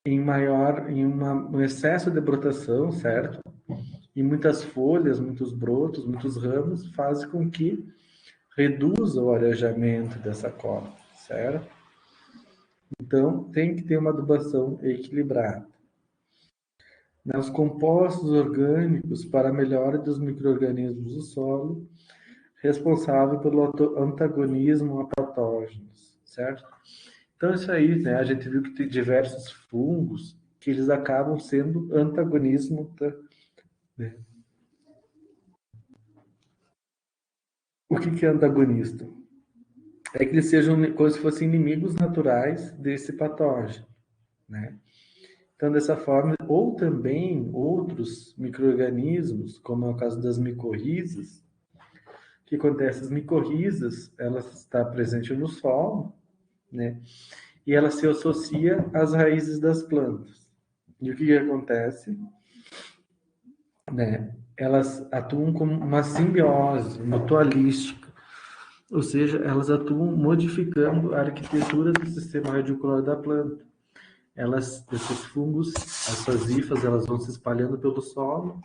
um excesso de brotação, certo? E muitas folhas, muitos brotos, muitos ramos fazem com que reduza o arejamento dessa copa, certo? Então, tem que ter uma adubação equilibrada. Os compostos orgânicos para a melhora dos micro-organismos do solo, responsável pelo antagonismo a patógenos, certo? Então, isso aí, né, a gente viu que tem diversos fungos que eles acabam sendo antagonismo né? O que é antagonista? É que eles sejam como se fossem inimigos naturais desse patógeno, né? Então, dessa forma, ou também outros micro-organismos, como é o caso das micorrizas, o que acontece? As micorrizas, ela está presente no solo, né? E ela se associa às raízes das plantas. E o que acontece? Né? Elas atuam como uma simbiose mutualística, ou seja, elas atuam modificando a arquitetura do sistema radicular da planta. Esses fungos, essas hifas, elas vão se espalhando pelo solo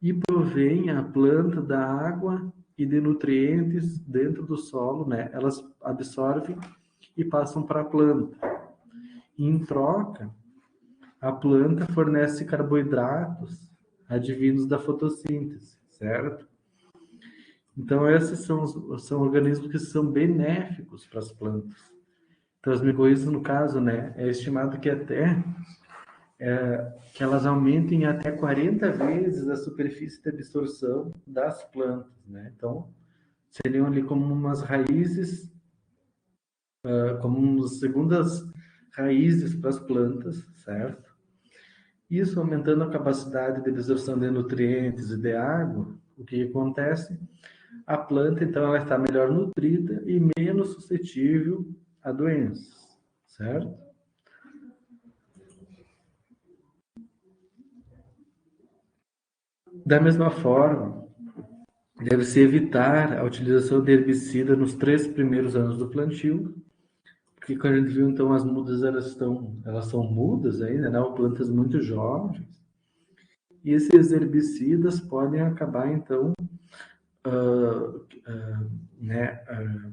e provém a planta da água e de nutrientes dentro do solo, né? Elas absorvem e passam para a planta. E, em troca, a planta fornece carboidratos advindos da fotossíntese, certo? Então, esses são organismos que são benéficos para as plantas. Então, as micorrizas, no caso, né, é estimado que que elas aumentem até 40 vezes a superfície de absorção das plantas, né? Então, seriam ali como umas raízes, como umas segundas raízes para as plantas, certo? Isso aumentando a capacidade de absorção de nutrientes e de água, o que acontece? A planta, então, ela está melhor nutrida e menos suscetível a doenças, certo? Da mesma forma, deve-se evitar a utilização de herbicida nos 3 primeiros anos do plantio, porque quando a gente viu, então, as mudas, elas são mudas ainda, né? Plantas muito jovens, e esses herbicidas podem acabar, então, né,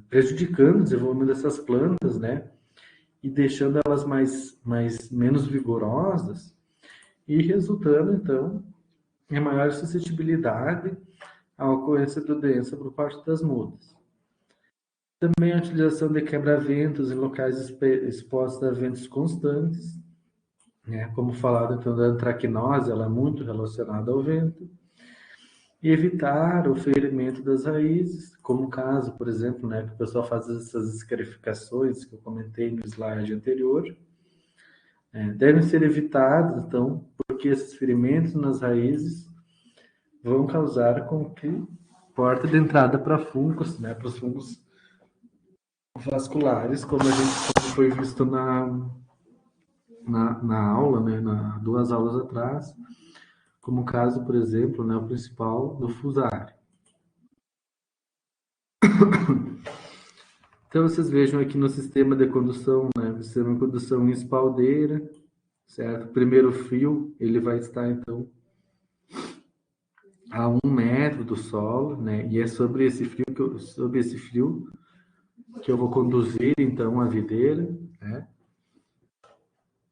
prejudicando o desenvolvimento dessas plantas, né? E deixando elas menos vigorosas e resultando, então, em maior suscetibilidade à ocorrência da doença por parte das mudas. Também a utilização de quebra-ventos em locais expostos a ventos constantes, né? Como falado, então, da antracnose, ela é muito relacionada ao vento. E evitar o ferimento das raízes, como o caso, por exemplo, né, que o pessoal faz essas escarificações que eu comentei no slide anterior, devem ser evitados, então, porque esses ferimentos nas raízes vão causar com que porta de entrada para fungos, né, para os fungos vasculares, como foi visto na aula, né, 2 aulas atrás, como o caso, por exemplo, né, o principal do fusar. Então, vocês vejam aqui no sistema de condução, né, o sistema de condução em espaldeira, certo? O primeiro fio, ele vai estar, então, a 1 metro do solo, né? E é sobre esse fio que eu vou conduzir, então, a videira, né?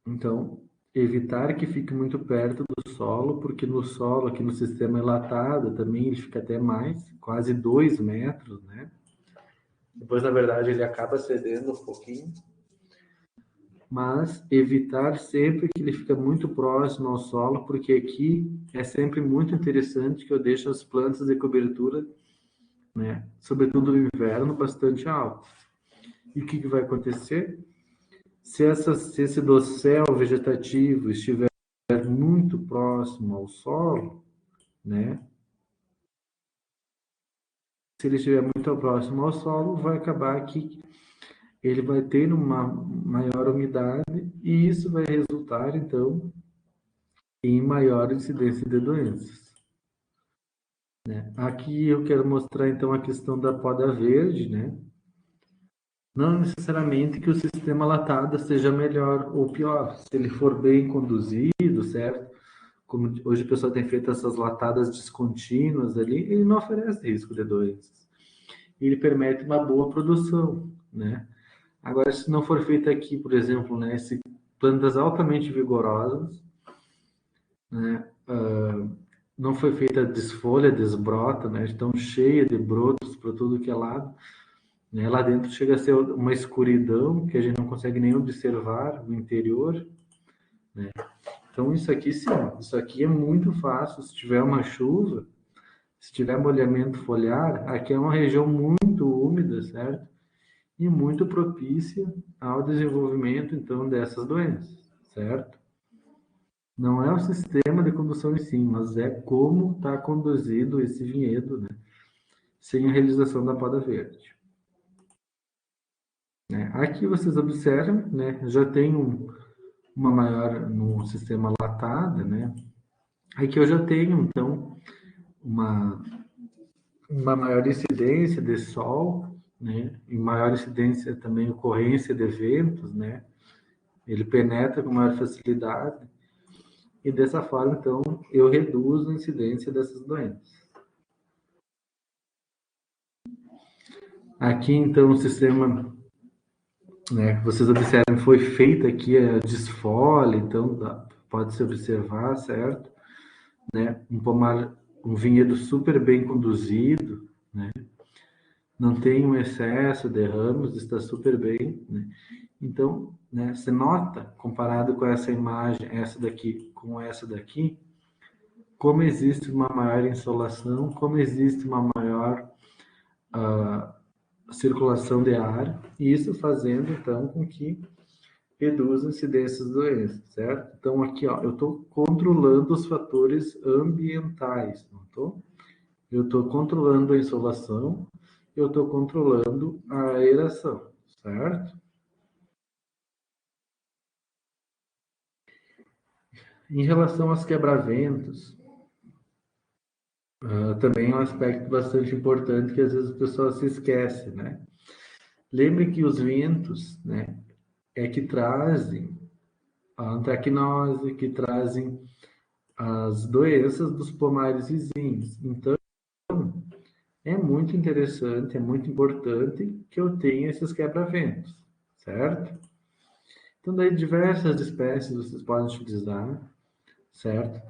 Então, evitar que fique muito perto do solo, porque no solo, aqui no sistema enlatado, também ele fica até mais, quase 2 metros, né? Depois, na verdade, ele acaba cedendo um pouquinho, mas evitar sempre que ele fica muito próximo ao solo, porque aqui é sempre muito interessante que eu deixe as plantas de cobertura, né, sobretudo no inverno, bastante altas. E o que vai acontecer? Se esse dossel vegetativo estiver muito próximo ao solo, né? Se ele estiver muito próximo ao solo, vai acabar que ele vai ter uma maior umidade e isso vai resultar, então, em maior incidência de doenças, né? Aqui eu quero mostrar, então, a questão da poda verde, né? Não necessariamente que o sistema latado seja melhor ou pior, se ele for bem conduzido, certo? Como hoje o pessoal tem feito essas latadas descontínuas ali, ele não oferece risco de doenças. Ele permite uma boa produção, né? Agora, se não for feito aqui, por exemplo, né, plantas altamente vigorosas, né, não foi feita desfolha, desbrota, né, estão cheia de brotos para tudo que é lado, né, lá dentro chega a ser uma escuridão que a gente não consegue nem observar no interior, né? Então isso aqui sim, isso aqui é muito fácil, se tiver uma chuva, se tiver molhamento foliar, aqui é uma região muito úmida, certo? E muito propícia ao desenvolvimento, então, dessas doenças, certo? Não é o sistema de condução em si, mas é como está conduzido esse vinhedo, né? Sem a realização da poda verde. Né? Aqui vocês observam, né? Já tem uma maior no sistema latada, né? Aqui eu já tenho, então, uma, uma maior incidência de sol, né? E maior incidência também, ocorrência de eventos, né? Ele penetra com maior facilidade e dessa forma, então, eu reduzo a incidência dessas doenças. Aqui, então, o sistema, né, vocês observam, foi feito aqui a desfole, então pode se observar, certo? Né? Um pomar, um vinhedo super bem conduzido, né? Não tem um excesso de ramos, está super bem, né? Então, né, você nota, comparado com essa imagem, essa daqui com essa daqui, como existe uma maior insolação, como existe uma maior circulação de ar, e isso fazendo, então, com que reduza a incidência das doenças, certo? Então, aqui, ó, eu estou controlando os fatores ambientais, não estou? Eu estou controlando a insolação, eu estou controlando a aeração, certo? Em relação aos quebra-ventos, também é um aspecto bastante importante que às vezes o pessoal se esquece, né? Lembre que os ventos, né, é que trazem a antracnose, que trazem as doenças dos pomares vizinhos. Então, é muito interessante, é muito importante que eu tenha esses quebra-ventos, certo? Então, daí diversas espécies vocês podem utilizar, certo?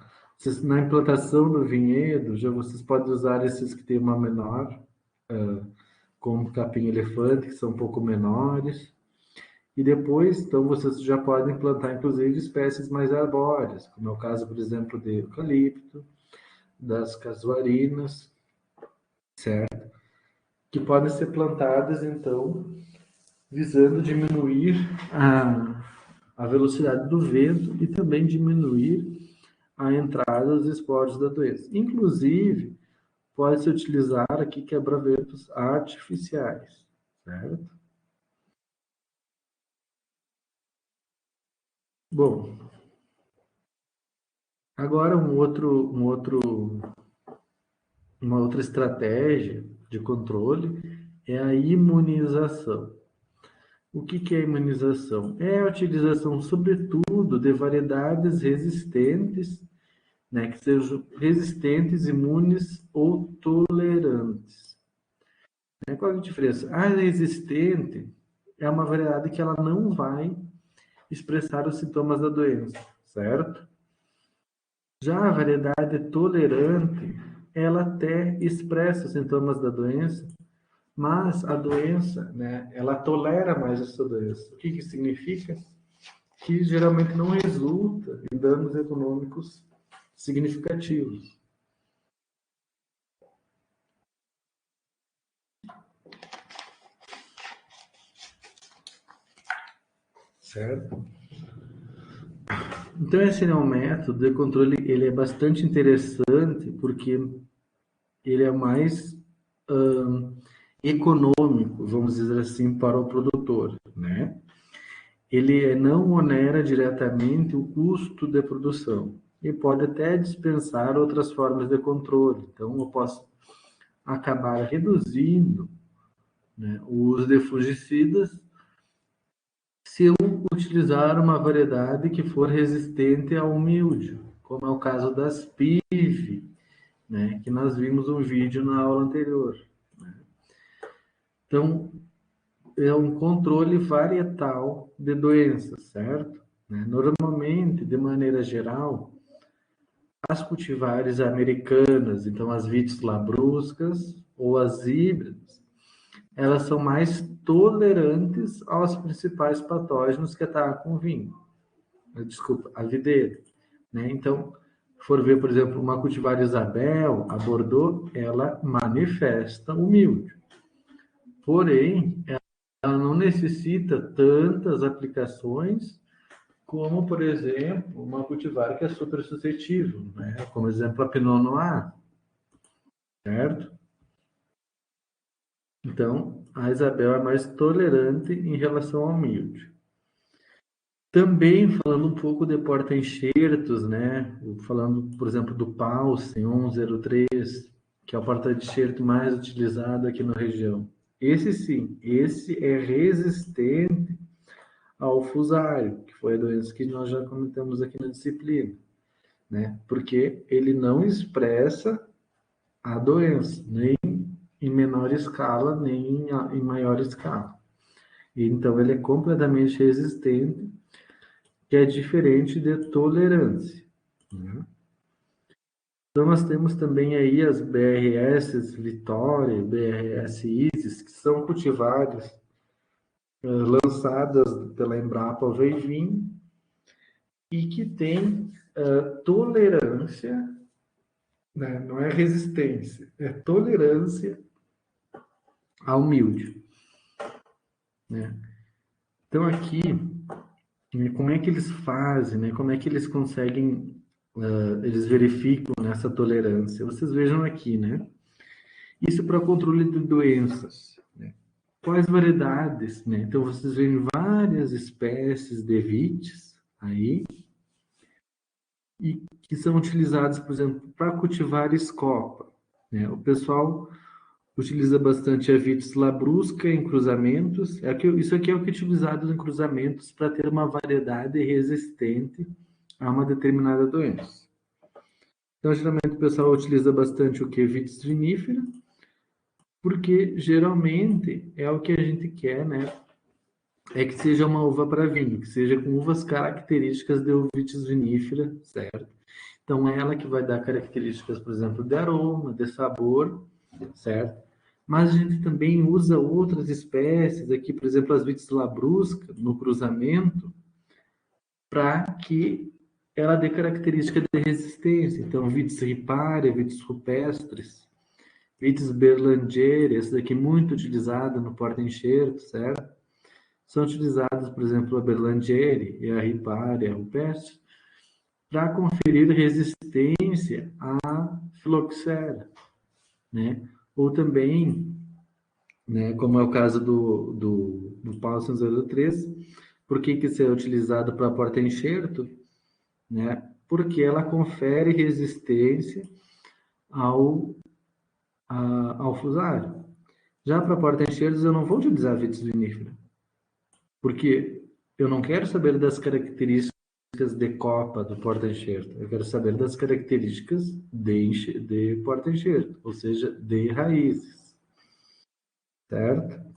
Na implantação do vinhedo, já vocês podem usar esses que têm uma menor, como capim-elefante, que são um pouco menores. E depois, então, vocês já podem plantar, inclusive, espécies mais arbóreas, como é o caso, por exemplo, de eucalipto, das casuarinas, certo? Que podem ser plantadas, então, visando diminuir a velocidade do vento e também diminuir a entrada dos esporos da doença. Inclusive, pode-se utilizar aqui quebra-ventos artificiais, certo? Bom, Agora, uma outra estratégia de controle é a imunização. O que é a imunização? É a utilização, sobretudo, de variedades resistentes, né, que sejam resistentes, imunes ou tolerantes. Qual é a diferença? A resistente é uma variedade que ela não vai expressar os sintomas da doença, certo? Já a variedade tolerante, ela até expressa os sintomas da doença, mas a doença, né, ela tolera mais essa doença. O que significa? Que geralmente não resulta em danos econômicos significativos. Certo? Então, esse é um método de controle, ele é bastante interessante porque ele é mais econômico, vamos dizer assim, para o produtor, né? Ele não onera diretamente o custo de produção e pode até dispensar outras formas de controle. Então, eu posso acabar reduzindo, né, o uso de fungicidas se eu utilizar uma variedade que for resistente ao mildio, como é o caso das PIV, né, que nós vimos um vídeo na aula anterior. Né? Então, é um controle varietal de doenças, certo? Normalmente, de maneira geral, as cultivares americanas, então as vites labruscas ou as híbridas, elas são mais tolerantes aos principais patógenos que atacam o vinho. Desculpa, a videira. Né? Então, for ver, por exemplo, uma cultivar Isabel, a Bordeaux, ela manifesta o mildio. Porém, ela não necessita tantas aplicações como, por exemplo, uma cultivar que é super suscetível, né? Como exemplo, a Pinot Noir, certo? Então, a Isabel é mais tolerante em relação ao mildio. Também falando um pouco de porta-enxertos, né? Falando, por exemplo, do Paulsen 103, que é o porta-enxerto mais utilizado aqui na região. Esse sim, esse é resistente ao fusário, que foi a doença que nós já comentamos aqui na disciplina, né? Porque ele não expressa a doença, nem em menor escala, nem em maior escala. E, então, ele é completamente resistente, que é diferente de tolerância. Né? Então, nós temos também aí as BRS Vitória, BRS Isis, que são cultivares lançadas pela Embrapa Veivin e que têm tolerância, né? Não é resistência, é tolerância ao mildio. Né? Então, aqui, como é que eles fazem, né? Como é que eles conseguem, eles verificam essa tolerância? Vocês vejam aqui, né? Isso para controle de doenças. Né? Quais variedades, né? Então, vocês veem várias espécies de vites aí, e que são utilizadas, por exemplo, para cultivar escopa. Né? O pessoal utiliza bastante a vitis labrusca em cruzamentos. Isso aqui é o que é utilizado em cruzamentos para ter uma variedade resistente a uma determinada doença. Então, geralmente, o pessoal utiliza bastante o que? Vitis vinífera, porque geralmente é o que a gente quer, né? É que seja uma uva para vinho, que seja com uvas características de vitis vinífera, certo? Então, é ela que vai dar características, por exemplo, de aroma, de sabor, certo? Mas a gente também usa outras espécies aqui, por exemplo, as vitis labrusca, no cruzamento, para que ela dê característica de resistência. Então, vitis riparia, vitis rupestres, vitis berlandieri, essa daqui muito utilizada no porta-enxerto, certo? São utilizadas, por exemplo, a berlandieri e a riparia rupestre, para conferir resistência à filoxera, né? Ou também, né, como é o caso do Paulson 03, por que isso é utilizado para porta-enxerto? Né? porque ela confere resistência ao fusarium. Já para porta-enxertos, eu não vou utilizar a vitis vinífera, porque eu não quero saber das características de copa do porta-enxerto, eu quero saber das características de porta-enxerto, ou seja, de raízes, certo?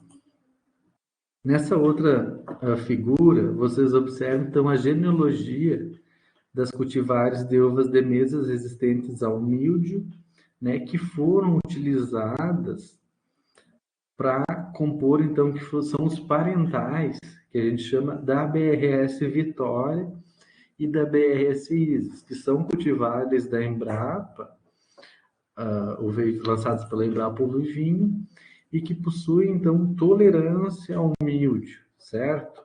Nessa outra figura, vocês observam, então, a genealogia das cultivares de uvas de mesas resistentes ao míldio, né, que foram utilizadas para compor, então, que são os parentais, que a gente chama da BRS Vitória e da BRS Isis, que são cultivares da Embrapa, lançados pela Embrapa Uva e Vinho, e que possuem, então, tolerância ao míldio, certo?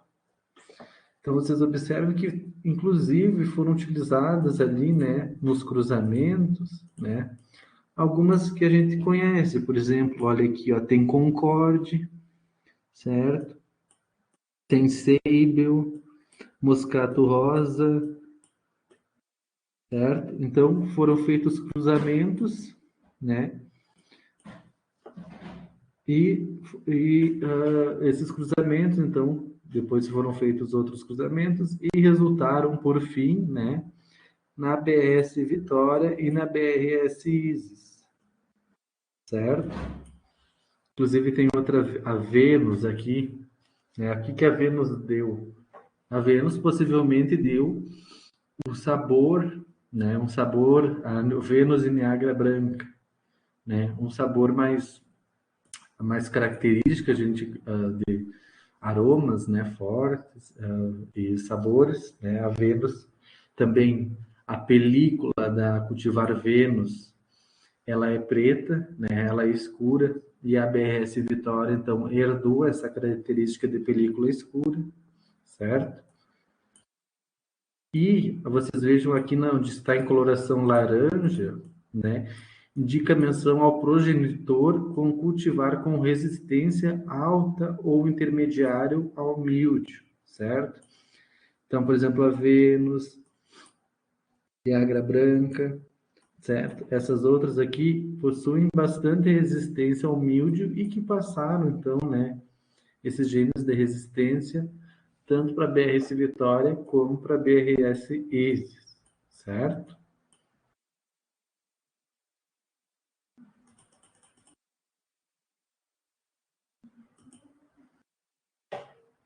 Então, vocês observam que, inclusive, foram utilizadas ali, né, nos cruzamentos, né, algumas que a gente conhece. Por exemplo, olha aqui, ó, tem Concorde, certo? Tem Seibel, Moscato Rosa, certo? Então, foram feitos cruzamentos, né? Esses cruzamentos, então, depois foram feitos outros cruzamentos e resultaram, por fim, né, na BS Vitória e na BRS Isis, certo? Inclusive tem outra, a Vênus aqui, né? O que a Vênus deu? A Vênus possivelmente deu o sabor, né? Um sabor, a Vênus e Niágara Branca, né? Um sabor mais característico, a gente, de aromas, né? Fortes, e sabores, né? A Vênus também, a película da cultivar Vênus, ela é preta, né? Ela é escura, e a BRS Vitória, então, herdou essa característica de película escura, certo? E vocês vejam aqui onde está em coloração laranja, né? Indica menção ao progenitor com cultivar com resistência alta ou intermediário ao míldio, certo? Então, por exemplo, a Vênus, Viagra branca, certo? Essas outras aqui possuem bastante resistência ao míldio e que passaram, então, né, esses genes de resistência tanto para a BRS Vitória como para a BRS Isis, certo?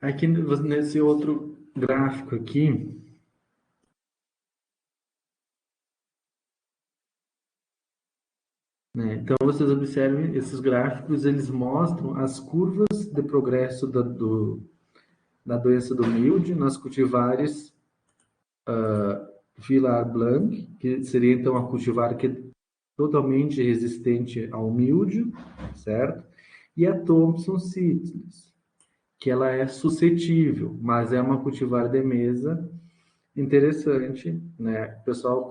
Aqui nesse outro gráfico aqui, né? Então vocês observem esses gráficos, eles mostram as curvas de progresso da doença do milho nas cultivares Villar Blanc, que seria então a cultivar que é totalmente resistente ao mildio, certo? E a Thompson Seedless, que ela é suscetível, mas é uma cultivar de mesa interessante, né? O pessoal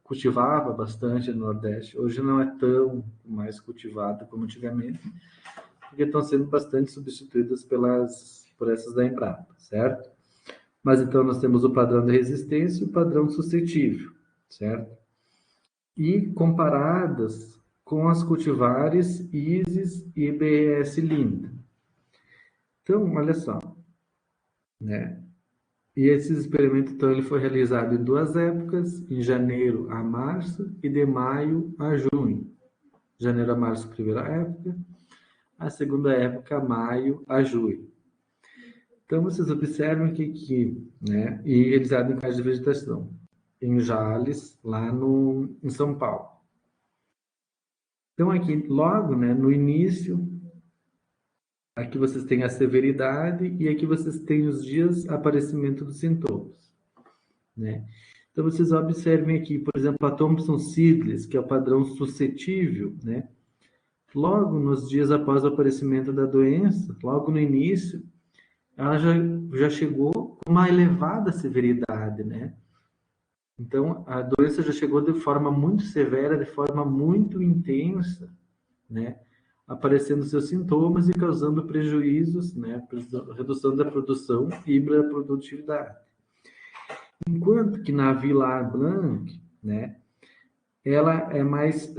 cultivava bastante no Nordeste. Hoje não é tão mais cultivado como antigamente, porque estão sendo bastante substituídas por essas da Embrapa, certo? Mas então nós temos o padrão de resistência e o padrão suscetível, certo? E comparadas com as cultivares Isis e BS Linda. Então, olha só, né? E esse experimento, então, ele foi realizado em 2 épocas, em janeiro a março e de maio a junho. Janeiro a março, primeira época, a segunda época, maio a junho. Então, vocês observam que aqui, né, e realizado em casa de vegetação, em Jales, lá em São Paulo. Então, aqui, logo, né, no início, aqui vocês têm a severidade e aqui vocês têm os dias aparecimento dos sintomas, né? Então, vocês observem aqui, por exemplo, a Thompson Seedless, que é o padrão suscetível, né? Logo nos dias após o aparecimento da doença, logo no início, ela já chegou com uma elevada severidade, né? Então, a doença já chegou de forma muito severa, de forma muito intensa, né? Aparecendo seus sintomas e causando prejuízos, né? Redução da produção e da produtividade. Enquanto que na Villar Blanc, né, ela é mais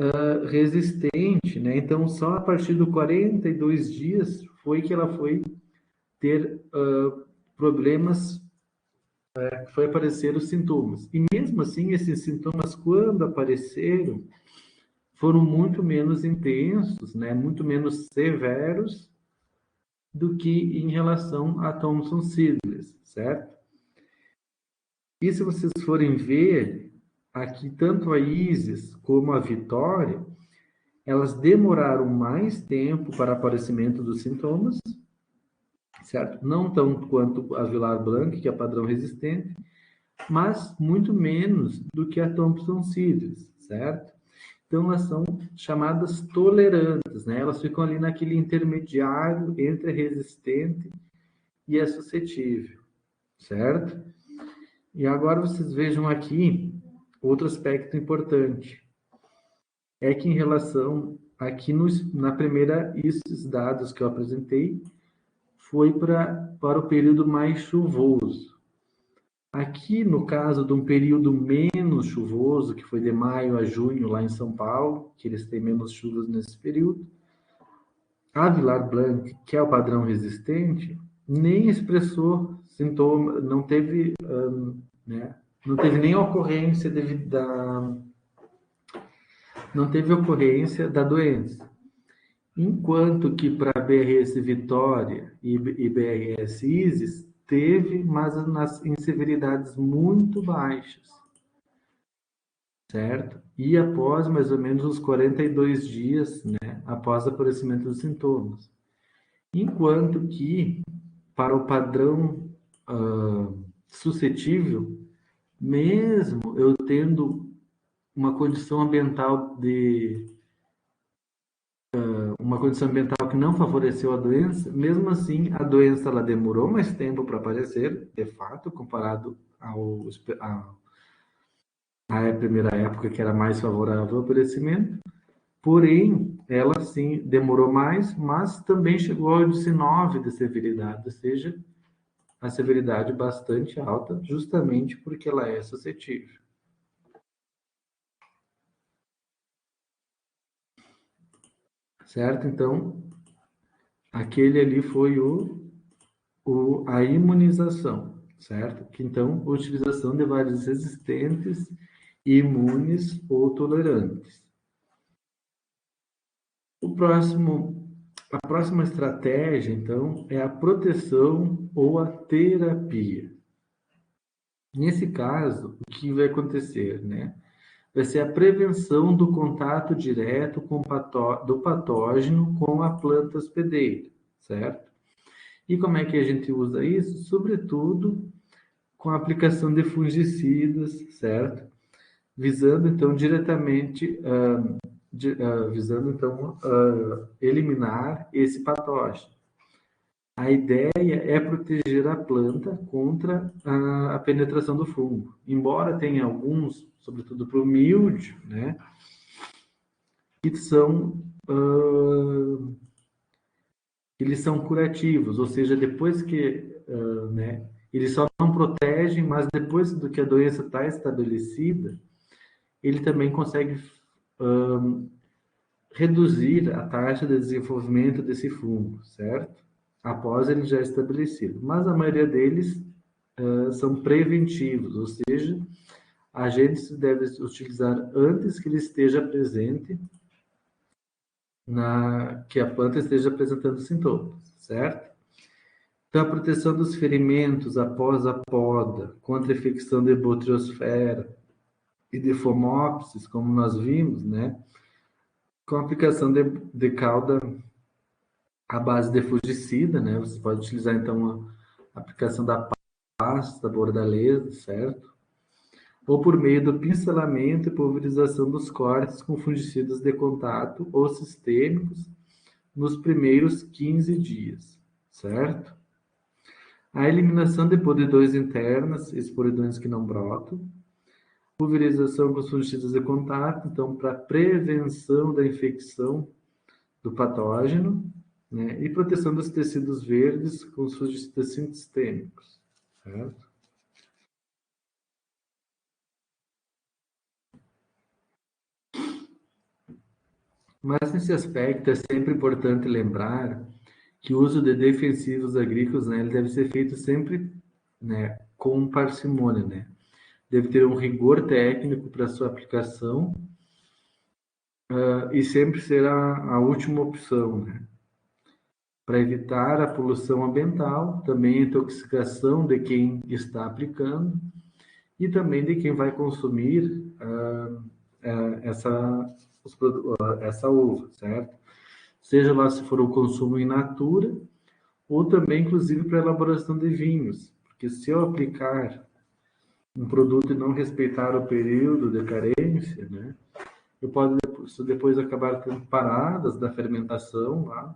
resistente, né? Então, só a partir dos 42 dias foi que ela foi ter problemas, foi aparecer os sintomas. E mesmo assim, esses sintomas, quando apareceram, foram muito menos intensos, né? Muito menos severos do que em relação a Thomson Sidless, certo? E se vocês forem ver, aqui tanto a Isis como a Vitória, elas demoraram mais tempo para aparecimento dos sintomas, certo? Não tanto quanto a Villar Blanc, que é padrão resistente, mas muito menos do que a Thompson Sidless, certo? Então, elas são chamadas tolerantes, né? Elas ficam ali naquele intermediário entre a resistente e a suscetível, certo? E agora vocês vejam aqui outro aspecto importante. É que em relação, aqui na primeira, esses dados que eu apresentei, foi para o período mais chuvoso. Aqui, no caso de um período menos chuvoso, que foi de maio a junho lá em São Paulo, que eles têm menos chuvas nesse período, a Villar Blanc, que é o padrão resistente, nem expressou sintoma, não teve, né, não teve nem ocorrência não teve ocorrência da doença. Enquanto que para BRS Vitória e BRS Isis teve, mas em severidades muito baixas, certo? E após mais ou menos os 42 dias, né, após o aparecimento dos sintomas. Enquanto que para o padrão suscetível, mesmo eu tendo uma condição ambiental uma condição ambiental que não favoreceu a doença, mesmo assim a doença ela demorou mais tempo para aparecer, de fato, comparado à primeira época que era mais favorável ao aparecimento. Porém, ela sim demorou mais, mas também chegou ao índice 9 de severidade, ou seja, a severidade bastante alta, justamente porque ela é suscetível. Certo? Então, aquele ali foi a imunização, certo? Que então, a utilização de vários resistentes, imunes ou tolerantes. A próxima estratégia, então, é a proteção ou a terapia. Nesse caso, o que vai acontecer, né? Vai ser a prevenção do contato direto do patógeno com a planta hospedeira, certo? E como é que a gente usa isso? Sobretudo com a aplicação de fungicidas, certo? Visando então diretamente, eliminar esse patógeno. A ideia é proteger a planta contra a penetração do fungo. Embora tenha alguns, sobretudo para o míldio, né, que eles são curativos, ou seja, depois que, né, eles só não protegem, mas depois do que a doença está estabelecida, ele também consegue reduzir a taxa de desenvolvimento desse fungo, certo? Após ele já estabelecido. Mas a maioria deles são preventivos, ou seja, a gente deve utilizar antes que ele esteja presente, que a planta esteja apresentando sintomas, certo? Então, a proteção dos ferimentos após a poda, contra a infecção de botriosfera e de fomopsis, como nós vimos, né? Com a aplicação de cauda à base de fungicida, né? Você pode utilizar, então, a aplicação da pasta bordaleza, certo? Ou por meio do pincelamento e pulverização dos cortes com fungicidas de contato ou sistêmicos nos primeiros 15 dias, certo? A eliminação de podridões internas, esporidões que não brotam. Pulverização com fungicidas de contato, então, para prevenção da infecção do patógeno, né? E proteção dos tecidos verdes com os fungicidas sistêmicos, certo? Mas nesse aspecto é sempre importante lembrar que o uso de defensivos agrícolas, né, ele deve ser feito sempre, né, com parcimônia, né? Deve ter um rigor técnico para sua aplicação, e sempre ser a última opção, né? Para evitar a poluição ambiental, também a intoxicação de quem está aplicando e também de quem vai consumir essa, essa uva, certo? Seja lá se for o consumo in natura ou também, inclusive, para a elaboração de vinhos, porque se eu aplicar um produto e não respeitar o período de carência, né, eu posso depois acabar tendo paradas da fermentação lá,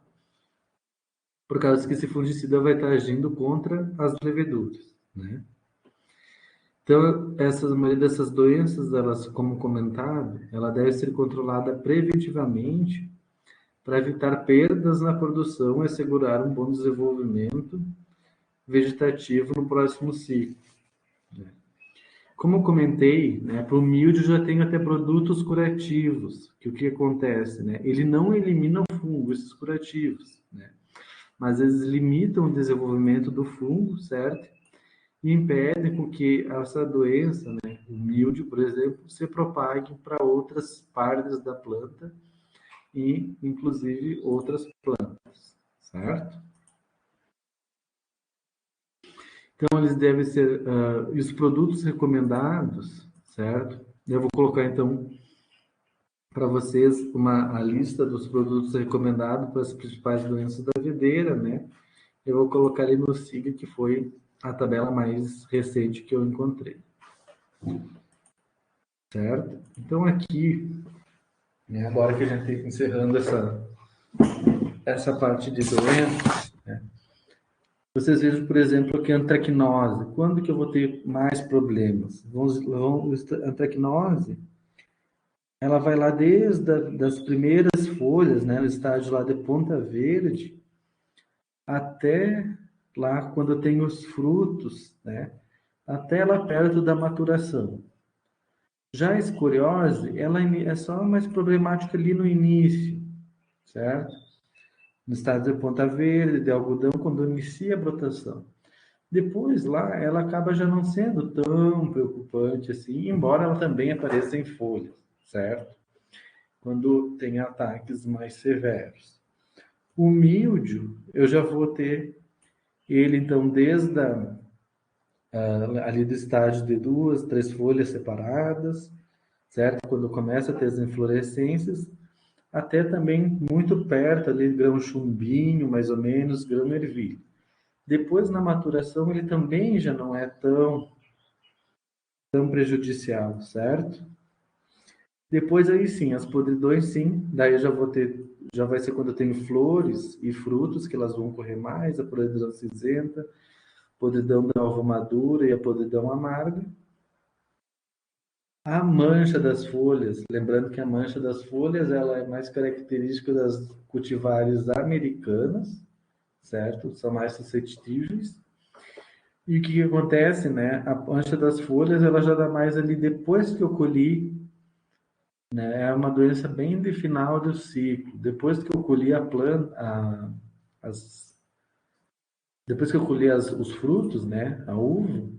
por causa que esse fungicida vai estar agindo contra as leveduras, né? Então, a maioria dessas doenças, elas, como comentado, ela deve ser controlada preventivamente para evitar perdas na produção e assegurar um bom desenvolvimento vegetativo no próximo ciclo. Como eu comentei, né, para o milho já tem até produtos curativos, que o que acontece, né? Ele não elimina o fungo, esses curativos, né? Mas eles limitam o desenvolvimento do fungo, certo? E impedem com que essa doença, né, o milho, por exemplo, se propague para outras partes da planta e, inclusive, outras plantas, certo? Então, eles devem ser, os produtos recomendados, certo? Eu vou colocar, então, para vocês a lista dos produtos recomendados para as principais doenças da videira, né? Eu vou colocar ali no SIG, que foi a tabela mais recente que eu encontrei, certo? Então, aqui, né, agora que a gente está encerrando essa parte de doenças, né, vocês vejam, por exemplo, aqui a antracnose. Quando que eu vou ter mais problemas? A antracnose, ela vai lá desde das primeiras folhas, né, no estágio lá de ponta verde, até lá quando tem os frutos, né, até lá perto da maturação. Já a escoliose, ela é só mais problemática ali no início, certo? No estado de ponta verde, de algodão, quando inicia a brotação. Depois lá, ela acaba já não sendo tão preocupante assim, embora ela também apareça em folhas, certo? Quando tem ataques mais severos. O míldio, eu já vou ter ele, então, desde ali do estágio de duas, três folhas separadas, certo? Quando começa a ter as inflorescências, até também muito perto ali, grão chumbinho, mais ou menos, grão ervilha. Depois, na maturação, ele também já não é tão prejudicial, certo? Depois aí sim, as podridões sim, daí eu já vou ter, já vai ser quando eu tenho flores e frutos que elas vão correr mais, a podridão cinzenta, podridão da uva madura e a podridão amarga. A mancha das folhas, lembrando que a mancha das folhas ela é mais característica das cultivares americanas, certo? São mais suscetíveis. E o que acontece, né? A mancha das folhas ela já dá mais ali depois que eu colhi, né? É uma doença bem de final do ciclo. Depois que eu colhi a planta, depois que eu colhi os frutos, né? A uva,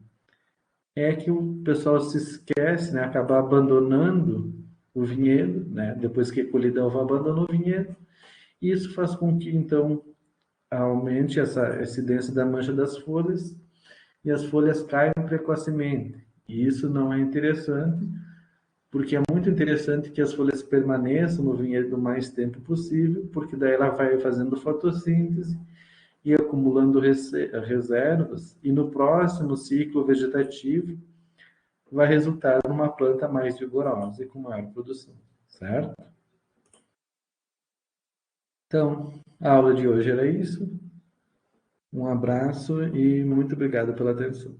é que o pessoal se esquece, né? Acaba abandonando o vinhedo, né? Depois que é colhida a uva, abandona o vinhedo. E isso faz com que, então, aumente essa incidência da mancha das folhas e as folhas caem precocemente. E isso não é interessante, porque é muito interessante que as folhas permaneçam no vinhedo o mais tempo possível, porque daí ela vai fazendo fotossíntese e acumulando reservas, e no próximo ciclo vegetativo vai resultar numa planta mais vigorosa e com maior produção, certo? Então, a aula de hoje era isso. Um abraço e muito obrigado pela atenção.